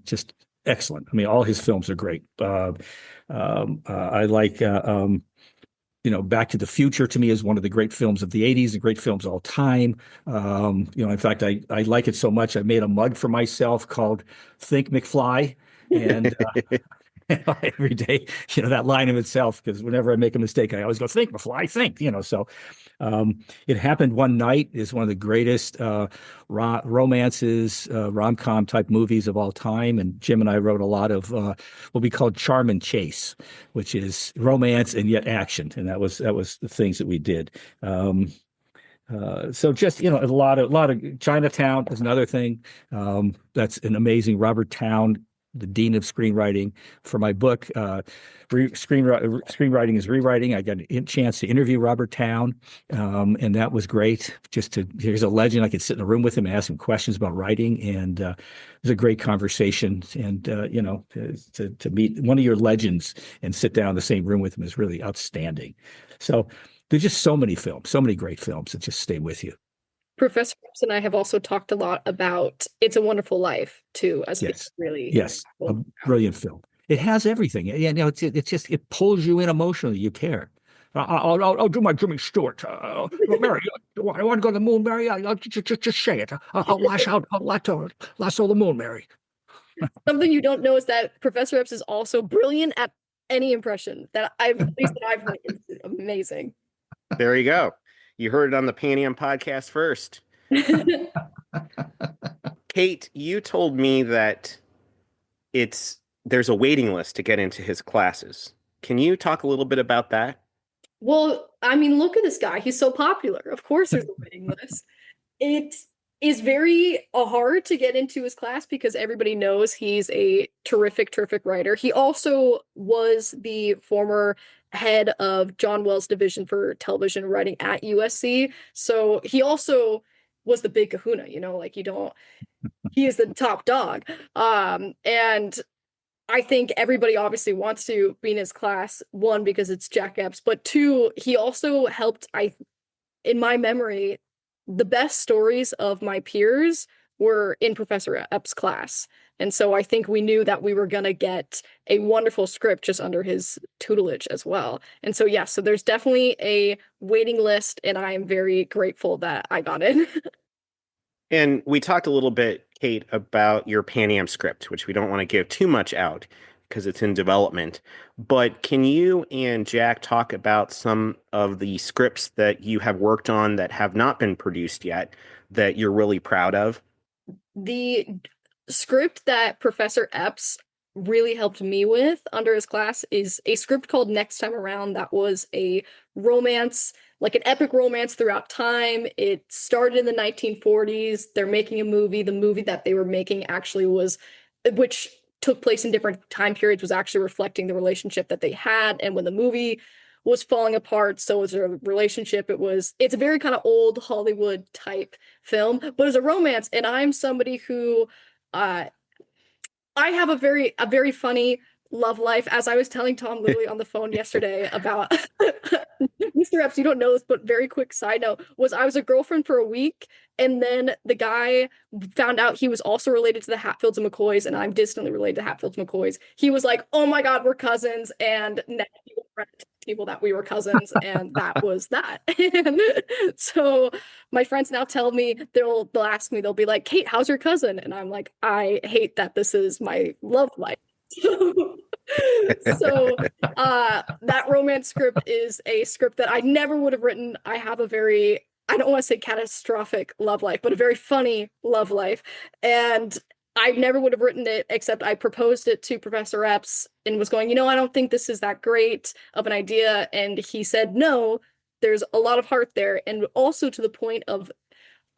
just excellent. I mean, all his films are great. I like, Back to the Future to me is one of the great films of the 80s, the great films of all time. In fact, I like it so much, I made a mug for myself called Think McFly. And every day, that line of itself, because whenever I make a mistake, I always go, think McFly, think, so It Happened One Night is one of the greatest romances, rom-com type movies of all time. And Jim and I wrote a lot of what we called Charm and Chase, which is romance and yet action. And that was the things that we did. So just, a lot of Chinatown is another thing. That's an amazing Robert Towne, the dean of screenwriting, for my book. Screenwriting is Rewriting. I got a chance to interview Robert Towne, and that was great. Here's a legend. I could sit in a room with him and ask him questions about writing, and it was a great conversation. And to meet one of your legends and sit down in the same room with him is really outstanding. So there's just so many films, so many great films that just stay with you. Professor Epps and I have also talked a lot about It's a Wonderful Life too, as yes, really a brilliant film. It has everything. It pulls you in emotionally. You care. I'll do my Jimmy Stewart. Mary, I want to go to the moon, Mary. I'll just say it. I'll lasso the moon, Mary. Something you don't know is that Professor Epps is also brilliant at any impression that I've heard. It's amazing. There you go. You heard it on the Pan Am podcast first. Kate, you told me that there's a waiting list to get into his classes. Can you talk a little bit about that? Well, I mean, look at this guy. He's so popular. Of course there's a waiting list. It is very hard to get into his class because everybody knows he's a terrific writer. He also was the former head of John Wells' division for television writing at USC. So he also was the big kahuna, he is the top dog. And I think everybody obviously wants to be in his class, one, because it's Jack Epps, but two, he also helped, in my memory, the best stories of my peers were in Professor Epps' class. And so I think we knew that we were going to get a wonderful script just under his tutelage as well. And so, so there's definitely a waiting list, and I am very grateful that I got in. And we talked a little bit, Kate, about your Pan Am script, which we don't want to give too much out because it's in development. But can you and Jack talk about some of the scripts that you have worked on that have not been produced yet that you're really proud of? The script that Professor Epps really helped me with under his class is a script called Next Time Around that was a romance, like an epic romance throughout time. It started in the 1940s. They're making a movie. The movie that they were making actually was, which took place in different time periods, was actually reflecting the relationship that they had. And when the movie was falling apart, so was their relationship. It's a very kind of old Hollywood type film, but it's a romance. And I'm somebody who I have a very funny love life. As I was telling Tom literally on the phone yesterday about Mr. Epps, you don't know this, but very quick side note was I was a girlfriend for a week, and then the guy found out he was also related to the Hatfields and McCoys, and I'm distantly related to Hatfields and McCoys. He was like, "Oh my God, we're cousins," and now he was friends with people that we were cousins, and that was that. And so my friends now tell me they'll ask me, they'll be like, "Kate, how's your cousin?" And I'm like, I hate that this is my love life. So that romance script is a script that I never would have written. I have a very, I don't want to say catastrophic love life, but a very funny love life. And I never would have written it, except I proposed it to Professor Epps and was going, I don't think this is that great of an idea. And he said, no, there's a lot of heart there. And also to the point of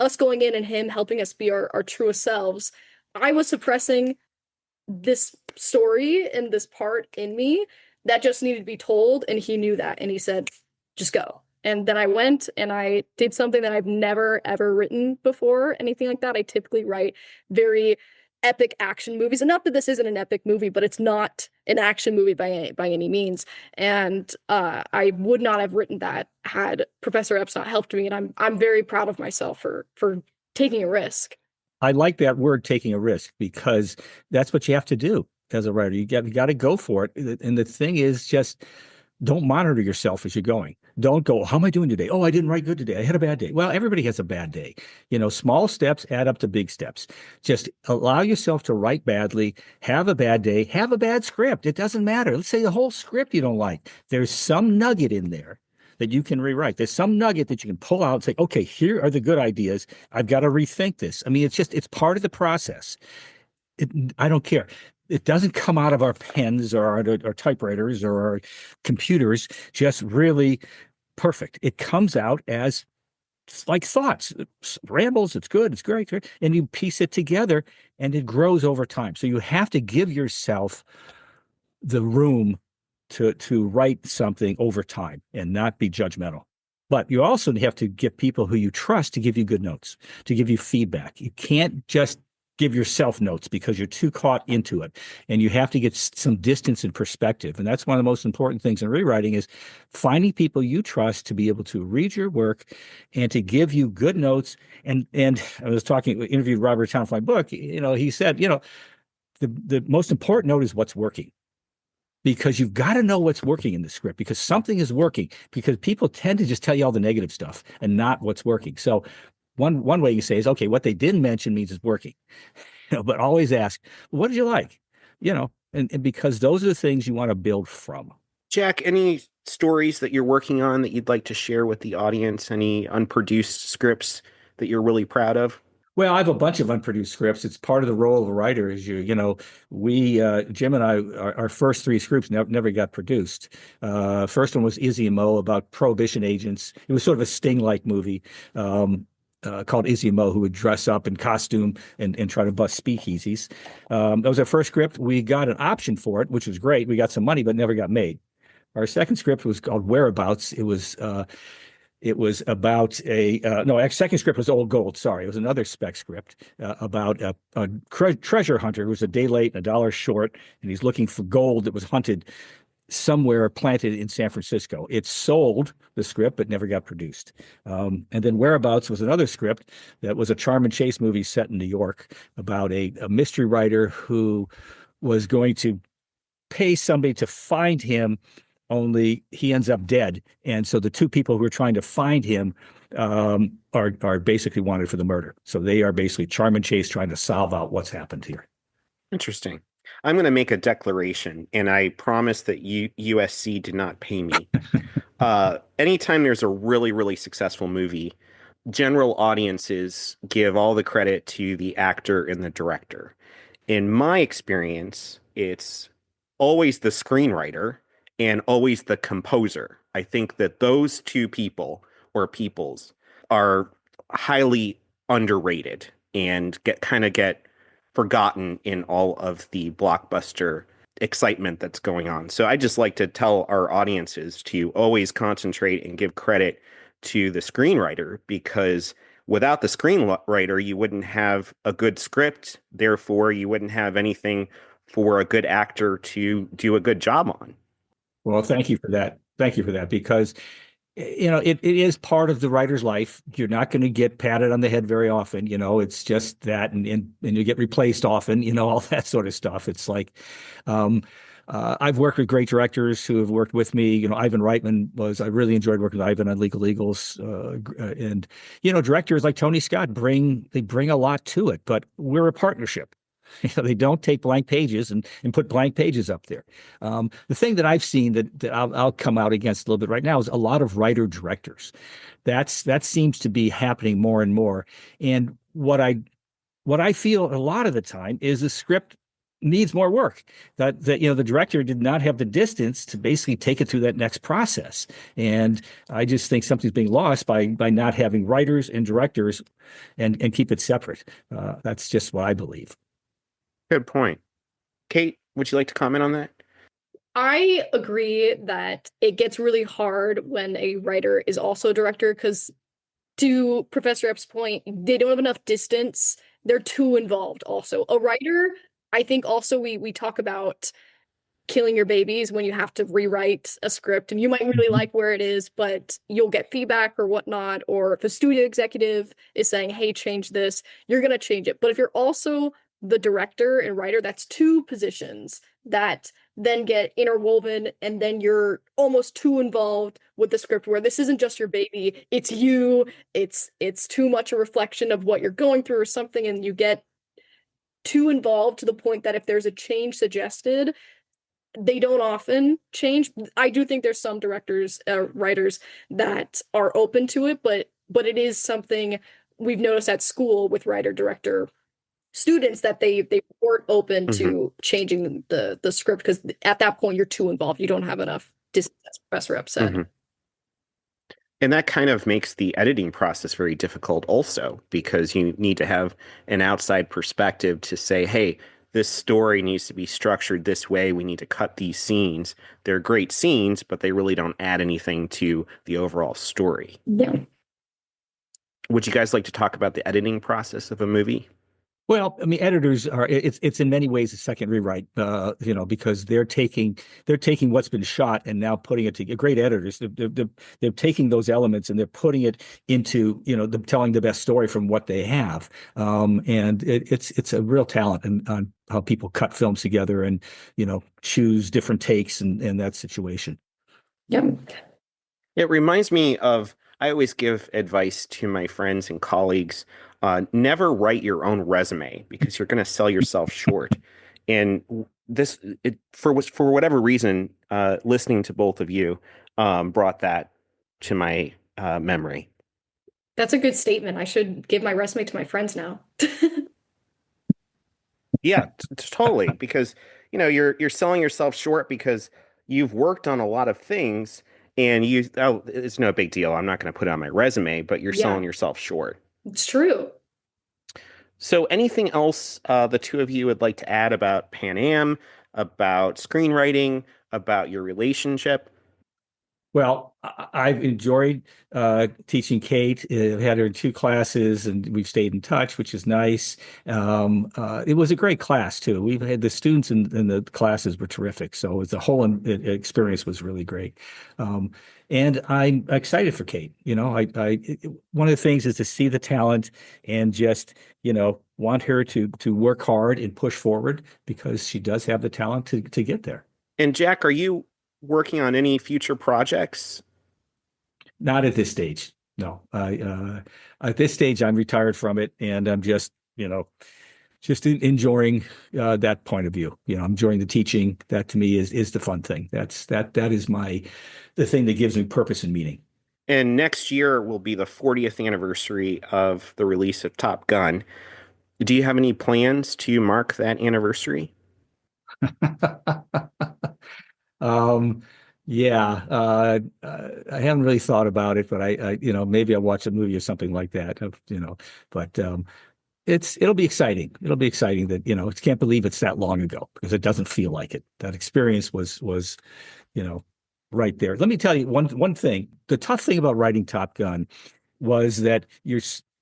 us going in and him helping us be our truest selves. I was suppressing this story and this part in me that just needed to be told, and he knew that, and he said, just go. And then I went and I did something that I've never ever written before, anything like that. I typically write very epic action movies, and not that this isn't an epic movie, but it's not an action movie by any means. And I would not have written that had Professor Epps not helped me, and I'm very proud of myself for taking a risk. I like that word, taking a risk, because that's what you have to do as a writer. You got to go for it. And the thing is, just don't monitor yourself as you're going. Don't go, how am I doing today? Oh, I didn't write good today. I had a bad day. Well, everybody has a bad day. Small steps add up to big steps. Just allow yourself to write badly, have a bad day, have a bad script. It doesn't matter. Let's say the whole script you don't like. There's some nugget in there that you can rewrite. There's some nugget that you can pull out and say, okay, here are the good ideas. I've got to rethink this. I mean, it's part of the process. I don't care. It doesn't come out of our pens or our typewriters or our computers just really perfect. It comes out as like thoughts, rambles. It's good. It's great. And you piece it together and it grows over time. So you have to give yourself the room to write something over time and not be judgmental. But you also have to get people who you trust to give you good notes, to give you feedback. You can't just give yourself notes because you're too caught into it. And you have to get some distance and perspective. And that's one of the most important things in rewriting is finding people you trust to be able to read your work and to give you good notes. And I was interviewed Robert Town for my book. He said, the most important note is what's working. Because you've got to know what's working in the script, because something is working, because people tend to just tell you all the negative stuff and not what's working. So one way you say is, okay, what they didn't mention means it's working, but always ask, what did you like? And because those are the things you want to build from. Jack, any stories that you're working on that you'd like to share with the audience? Any unproduced scripts that you're really proud of? Well, I have a bunch of unproduced scripts. It's part of the role of a writer. Is we Jim and I, our first three scripts never got produced. First one was Izzy and Mo about prohibition agents. It was sort of a Sting-like movie called Izzy and Mo, who would dress up in costume and try to bust speakeasies. That was our first script. We got an option for it, which was great. We got some money, but never got made. Our second script was called Whereabouts. It was about our second script was Old Gold. Sorry, it was another spec script about a treasure hunter who was a day late and $1 short, and he's looking for gold that was hunted somewhere planted in San Francisco. It sold, the script, but never got produced. And then Whereabouts was another script that was a charm and chase movie set in New York about a mystery writer who was going to pay somebody to find him, only he ends up dead. And so the two people who are trying to find him are basically wanted for the murder. So they are basically charm and chase trying to solve out what's happened here. Interesting. I'm going to make a declaration, and I promise that USC did not pay me. Anytime there's a really, really successful movie, general audiences give all the credit to the actor and the director. In my experience, it's always the screenwriter and always the composer. I think that those two people or peoples are highly underrated and get forgotten in all of the blockbuster excitement that's going on. So I just like to tell our audiences to always concentrate and give credit to the screenwriter, because without the screenwriter, you wouldn't have a good script. Therefore, you wouldn't have anything for a good actor to do a good job on. Well, thank you for that. Thank you for that, because it is part of the writer's life. You're not going to get patted on the head very often. It's just that, and you get replaced often, all that sort of stuff. It's like, I've worked with great directors who have worked with me. Ivan Reitman I really enjoyed working with Ivan on Legal Eagles. And directors like Tony Scott bring a lot to it, but we're a partnership. They don't take blank pages and put blank pages up there. The thing that I've seen that I'll come out against a little bit right now is a lot of writer directors. That seems to be happening more and more. And what I feel a lot of the time is the script needs more work. That the director did not have the distance to basically take it through that next process. And I just think something's being lost by not having writers and directors and keep it separate. That's just what I believe. Good point. Kate, would you like to comment on that? I agree that it gets really hard when a writer is also a director, because to Professor Epps' point, they don't have enough distance. They're too involved also. A writer, I think also we talk about killing your babies when you have to rewrite a script and you might really like where it is, but you'll get feedback or whatnot. Or if a studio executive is saying, hey, change this, you're going to change it. But if you're also the director and writer, that's two positions that then get interwoven, and then you're almost too involved with the script, where this isn't just your baby, it's you, it's too much a reflection of what you're going through or something, and you get too involved to the point that if there's a change suggested, they don't often change. I do think there's some directors, writers that are open to it, but it is something we've noticed at school with writer director students, that they weren't open to changing the script, because at that point you're too involved. You don't have enough distance, as Professor Epps said. And that kind of makes the editing process very difficult also, because you need to have an outside perspective to say, hey, this story needs to be structured this way. We need to cut these scenes. They're great scenes, but they really don't add anything to the overall story. Yeah. Would you guys like to talk about the editing process of a movie? Well, I mean, editors it's in many ways a second rewrite, because they're taking what's been shot and now putting it together. Great editors, they're taking those elements and they're putting it into, telling the best story from what they have. And it's a real talent on how people cut films together and, choose different takes in that situation. Yep. It reminds me of, I always give advice to my friends and colleagues. Never write your own resume, because you're going to sell yourself short. And for whatever reason, listening to both of you brought that to my memory. That's a good statement. I should give my resume to my friends now. Yeah, totally. Because you're selling yourself short because you've worked on a lot of things, and it's no big deal. I'm not going to put it on my resume, but you're selling yourself short. It's true. So anything else the two of you would like to add about Pan Am, about screenwriting, about your relationship? Well, I've enjoyed teaching Kate. I've had her in 2 classes, and we've stayed in touch, which is nice. It was a great class too. We've had the students in the classes were terrific. So the whole experience was really great. And I'm excited for Kate. One of the things is to see the talent and just, want her to work hard and push forward, because she does have the talent to get there. And Jack, are you working on any future projects? Not at this stage. No. At this stage, I'm retired from it, and I'm just enjoying that point of view. I'm enjoying the teaching. That to me is the fun thing. That is the thing that gives me purpose and meaning. And next year will be the 40th anniversary of the release of Top Gun. Do you have any plans to mark that anniversary? Um, yeah, I haven't really thought about it, but maybe I'll watch a movie or something like that, but it'll be exciting. It'll be exciting that, I can't believe it's that long ago because it doesn't feel like it. That experience was, you know, right there. Let me tell you one thing. The tough thing about writing Top Gun was that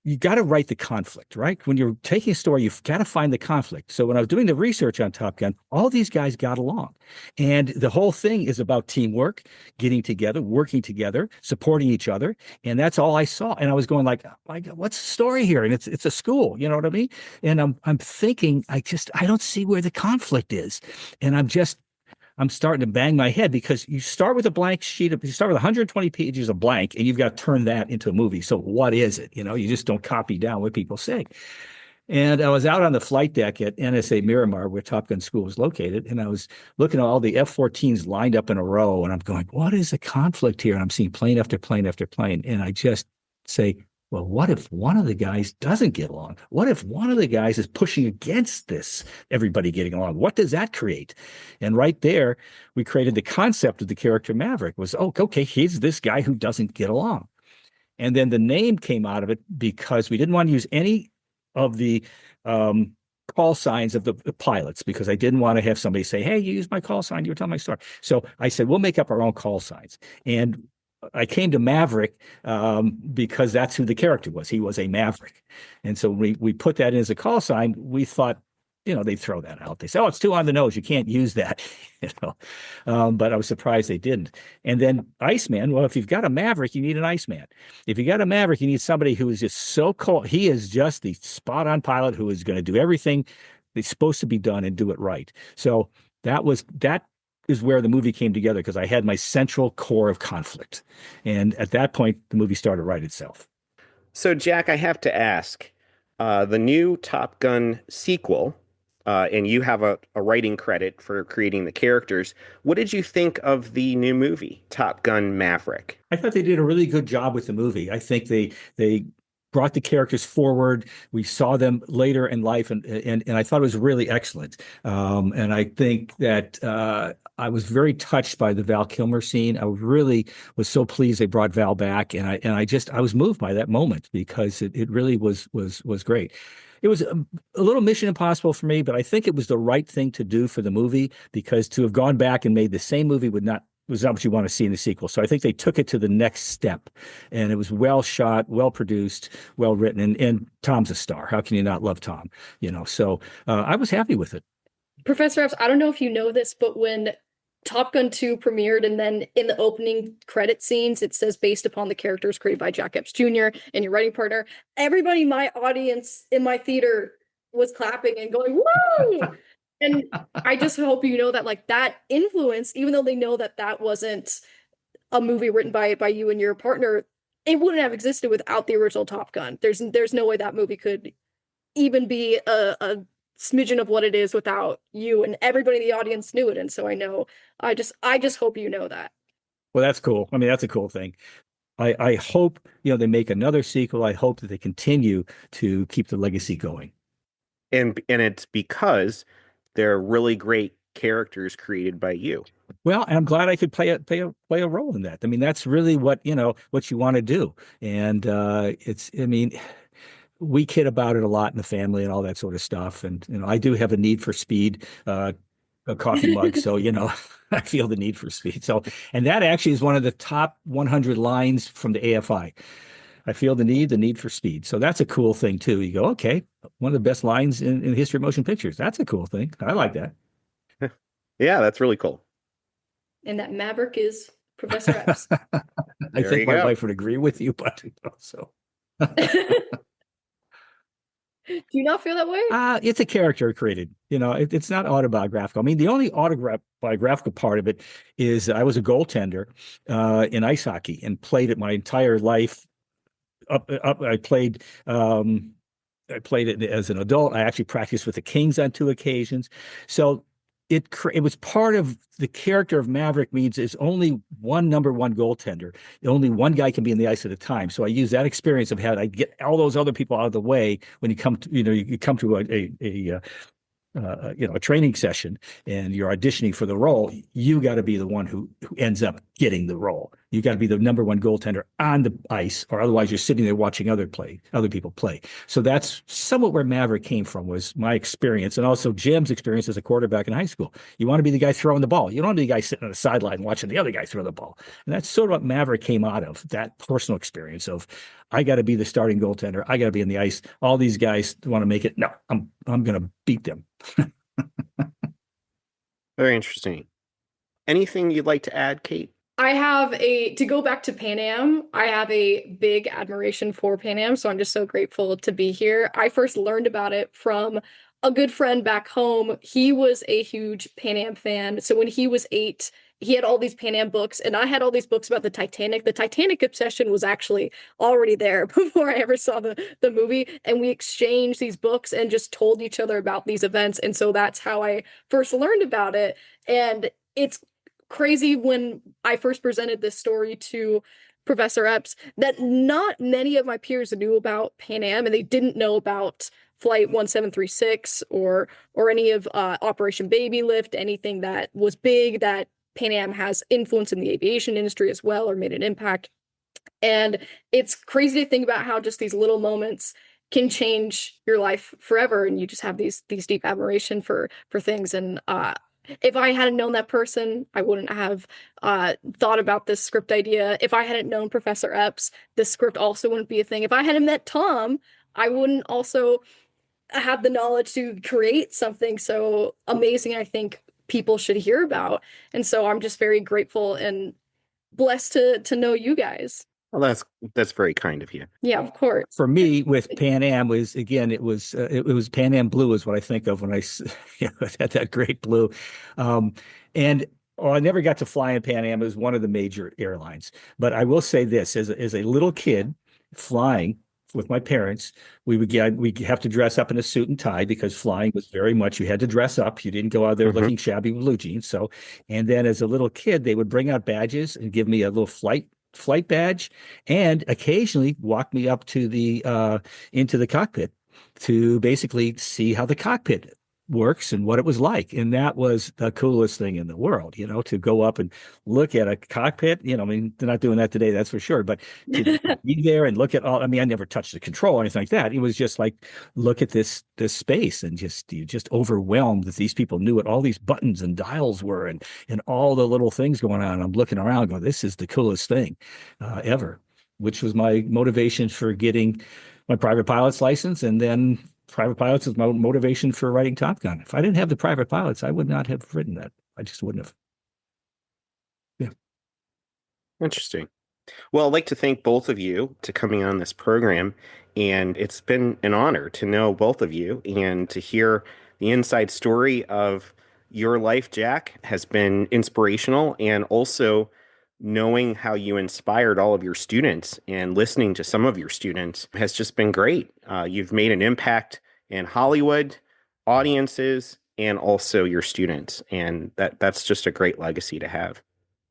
you got to write the conflict, right? When you're taking a story, you've got to find the conflict. So when I was doing the research on Top Gun, all these guys got along. And the whole thing is about teamwork, getting together, working together, supporting each other. And that's all I saw. And I was going like, what's the story here? And it's a school, you know what I mean? And I'm thinking, I don't see where the conflict is. And I'm starting to bang my head because you start with you start with 120 pages of blank, and you've got to turn that into a movie. So what is it? You just don't copy down what people say. And I was out on the flight deck at NSA Miramar, where Top Gun School was located, and I was looking at all the F-14s lined up in a row, and I'm going, what is the conflict here? And I'm seeing plane after plane after plane. And I just say, well, what if one of the guys doesn't get along? What if one of the guys is pushing against everybody getting along? What does that create? And right there, we created the concept of the character Maverick was, okay, he's this guy who doesn't get along. And then the name came out of it because we didn't want to use any of the call signs of the pilots, because I didn't want to have somebody say, hey, you used my call sign, you were telling my story. So I said, we'll make up our own call signs. And I came to Maverick because that's who the character was. He was a Maverick. And so we put that in as a call sign. We thought, they'd throw that out. They say, oh, it's too on the nose. You can't use that. But I was surprised they didn't. And then Iceman, well, if you've got a Maverick, you need an Iceman. If you got a Maverick, you need somebody who is just so cold. He is just the spot on pilot who is going to do everything that's supposed to be done and do it right. So that is where the movie came together, because I had my central core of conflict. And at that point, the movie started to write itself. So, Jack, I have to ask, the new Top Gun sequel, and you have a writing credit for creating the characters. What did you think of the new movie, Top Gun Maverick? I thought they did a really good job with the movie. I think they brought the characters forward. We saw them later in life, and I thought it was really excellent. And I think that I was very touched by the Val Kilmer scene. I really was so pleased they brought Val back, and I was moved by that moment, because it really was great. It was a little Mission Impossible for me, but I think it was the right thing to do for the movie, because to have gone back and made the same movie was not what you want to see in the sequel. So I think they took it to the next step, and it was well shot, well produced, well written, and Tom's a star. How can you not love Tom? So I was happy with it. Professor Epps, I don't know if you know this, but when Top Gun 2 premiered, and then in the opening credit scenes, it says based upon the characters created by Jack Epps Jr. and your writing partner, everybody in my audience in my theater was clapping and going, woo! And I just hope you know that, like, that influence, even though they know that that wasn't a movie written by you and your partner, it wouldn't have existed without the original Top Gun. There's no way that movie could even be a smidgen of what it is without you, and everybody in the audience knew it. And so I just hope you know that. Well, that's cool. I mean, that's a cool thing. I hope, they make another sequel. I hope that they continue to keep the legacy going. And it's because they're really great characters created by you. Well, I'm glad I could play a role in that. I mean, that's really what you want to do. And we kid about it a lot in the family and all that sort of stuff. And, I do have a need for speed, a coffee mug. So, I feel the need for speed. So, and that actually is one of the top 100 lines from the AFI. I feel the need for speed. So that's a cool thing too. You go, okay, one of the best lines in the history of motion pictures. That's a cool thing. I like that. Yeah, that's really cool. And that Maverick is Professor Epps. I think my wife would agree with you, but also. Do you not feel that way? It's a character created. It's not autobiographical. I mean, the only autobiographical part of it is I was a goaltender in ice hockey and played it my entire life. I played it as an adult. I actually practiced with the Kings on 2 occasions. So it was part of the character of Maverick means there's only one number one goaltender. Only one guy can be in the ice at a time. So I use that experience of how I get all those other people out of the way when you come to, you come to a training session and you're auditioning for the role. You got to be the one who ends up getting the role. You got to be the number one goaltender on the ice, or otherwise you're sitting there watching other people play. So that's somewhat where Maverick came from, was my experience, and also Jim's experience as a quarterback in high school. You want to be the guy throwing the ball. You don't want to be the guy sitting on the sideline watching the other guy throw the ball. And that's sort of what Maverick came out of, that personal experience of, I got to be the starting goaltender. I got to be in the ice. All these guys want to make it. No, I'm going to beat them. Very interesting. Anything you'd like to add, Kate? To go back to Pan Am, I have a big admiration for Pan Am, so I'm just so grateful to be here. I first learned about it from a good friend back home. He was a huge Pan Am fan. So when he was 8, he had all these Pan Am books, and I had all these books about the Titanic. The Titanic obsession was actually already there before I ever saw the movie, and we exchanged these books and just told each other about these events. And so that's how I first learned about it. And it's crazy when I first presented this story to Professor Epps that not many of my peers knew about Pan Am, and they didn't know about Flight 1736 or any of Operation Baby Lift, anything that was big that Pan Am has influence in the aviation industry as well, or made an impact. And it's crazy to think about how just these little moments can change your life forever, and you just have these deep admiration for things. And if I hadn't known that person, I wouldn't have thought about this script idea. If I hadn't known Professor Epps, this script also wouldn't be a thing. If I hadn't met Tom, I wouldn't also have the knowledge to create something so amazing I think people should hear about. And so I'm just very grateful and blessed to know you guys. Well, that's very kind of you. Yeah, of course. For me, with Pan Am was, again, it was Pan Am Blue is what I think of when I had that great blue. I never got to fly in Pan Am. It was one of the major airlines. But I will say this, as a little kid flying with my parents, we have to dress up in a suit and tie, because flying was very much, you had to dress up. You didn't go out there looking shabby with blue jeans. So, and then as a little kid, they would bring out badges and give me a little flight badge, and occasionally walk me up to the into the cockpit to basically see how the cockpit works and what it was like. And that was the coolest thing in the world, to go up and look at a cockpit. I mean, they're not doing that today, that's for sure, but to be there and look at all, I mean, I never touched the control or anything like that. It was just like, look at this space, and you're just overwhelmed that these people knew what all these buttons and dials were, and all the little things going on. I'm looking around going, this is the coolest thing ever, which was my motivation for getting my private pilot's license. And then private pilots is my motivation for writing Top Gun. If I didn't have the private pilots, I would not have written that. I just wouldn't have. Yeah. Interesting. Well, I'd like to thank both of you to coming on this program. And it's been an honor to know both of you, and to hear the inside story of your life, Jack, has been inspirational. And also knowing how you inspired all of your students and listening to some of your students has just been great. You've made an impact in Hollywood, audiences, and also your students. And that's just a great legacy to have.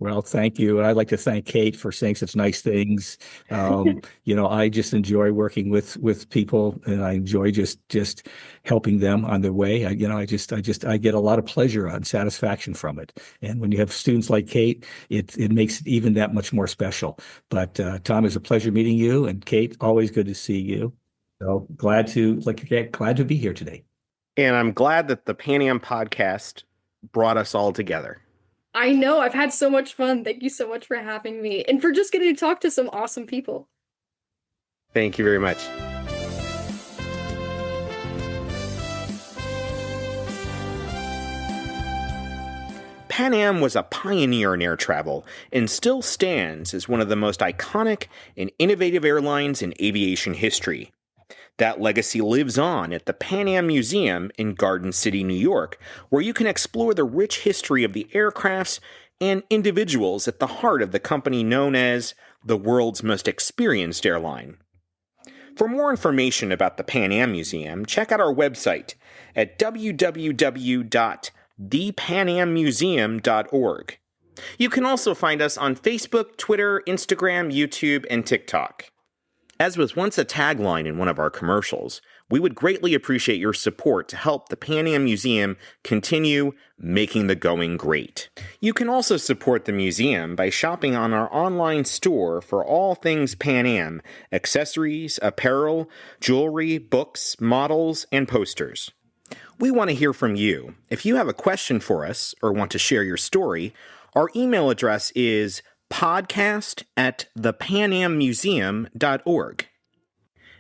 Well, thank you. And I'd like to thank Kate for saying such nice things. I just enjoy working with people, and I enjoy just helping them on their way. I get a lot of pleasure and satisfaction from it. And when you have students like Kate, it makes it even that much more special. But Tom, it's a pleasure meeting you, and Kate, always good to see you. So glad to be here today. And I'm glad that the Pan Am podcast brought us all together. I know, I've had so much fun. Thank you so much for having me, and for just getting to talk to some awesome people. Thank you very much. Pan Am was a pioneer in air travel and still stands as one of the most iconic and innovative airlines in aviation history. That legacy lives on at the Pan Am Museum in Garden City, New York, where you can explore the rich history of the aircrafts and individuals at the heart of the company known as the world's most experienced airline. For more information about the Pan Am Museum, check out our website at www.blockbuster.com. thepanammuseum.org. You can also find us on Facebook, Twitter, Instagram, YouTube, and TikTok. As was once a tagline in one of our commercials, we would greatly appreciate your support to help the Pan Am Museum continue making the going great. You can also support the museum by shopping on our online store for all things Pan Am, accessories, apparel, jewelry, books, models, and posters. We want to hear from you. If you have a question for us or want to share your story, our email address is podcast@thepanammuseum.org.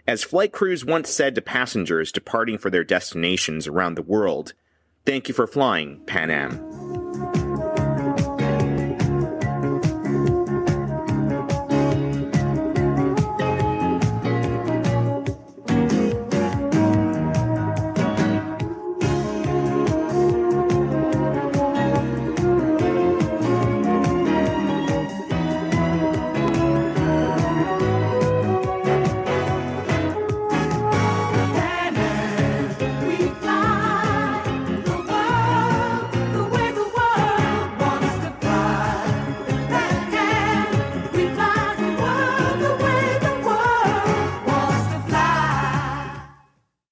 As flight crews once said to passengers departing for their destinations around the world, thank you for flying, Pan Am.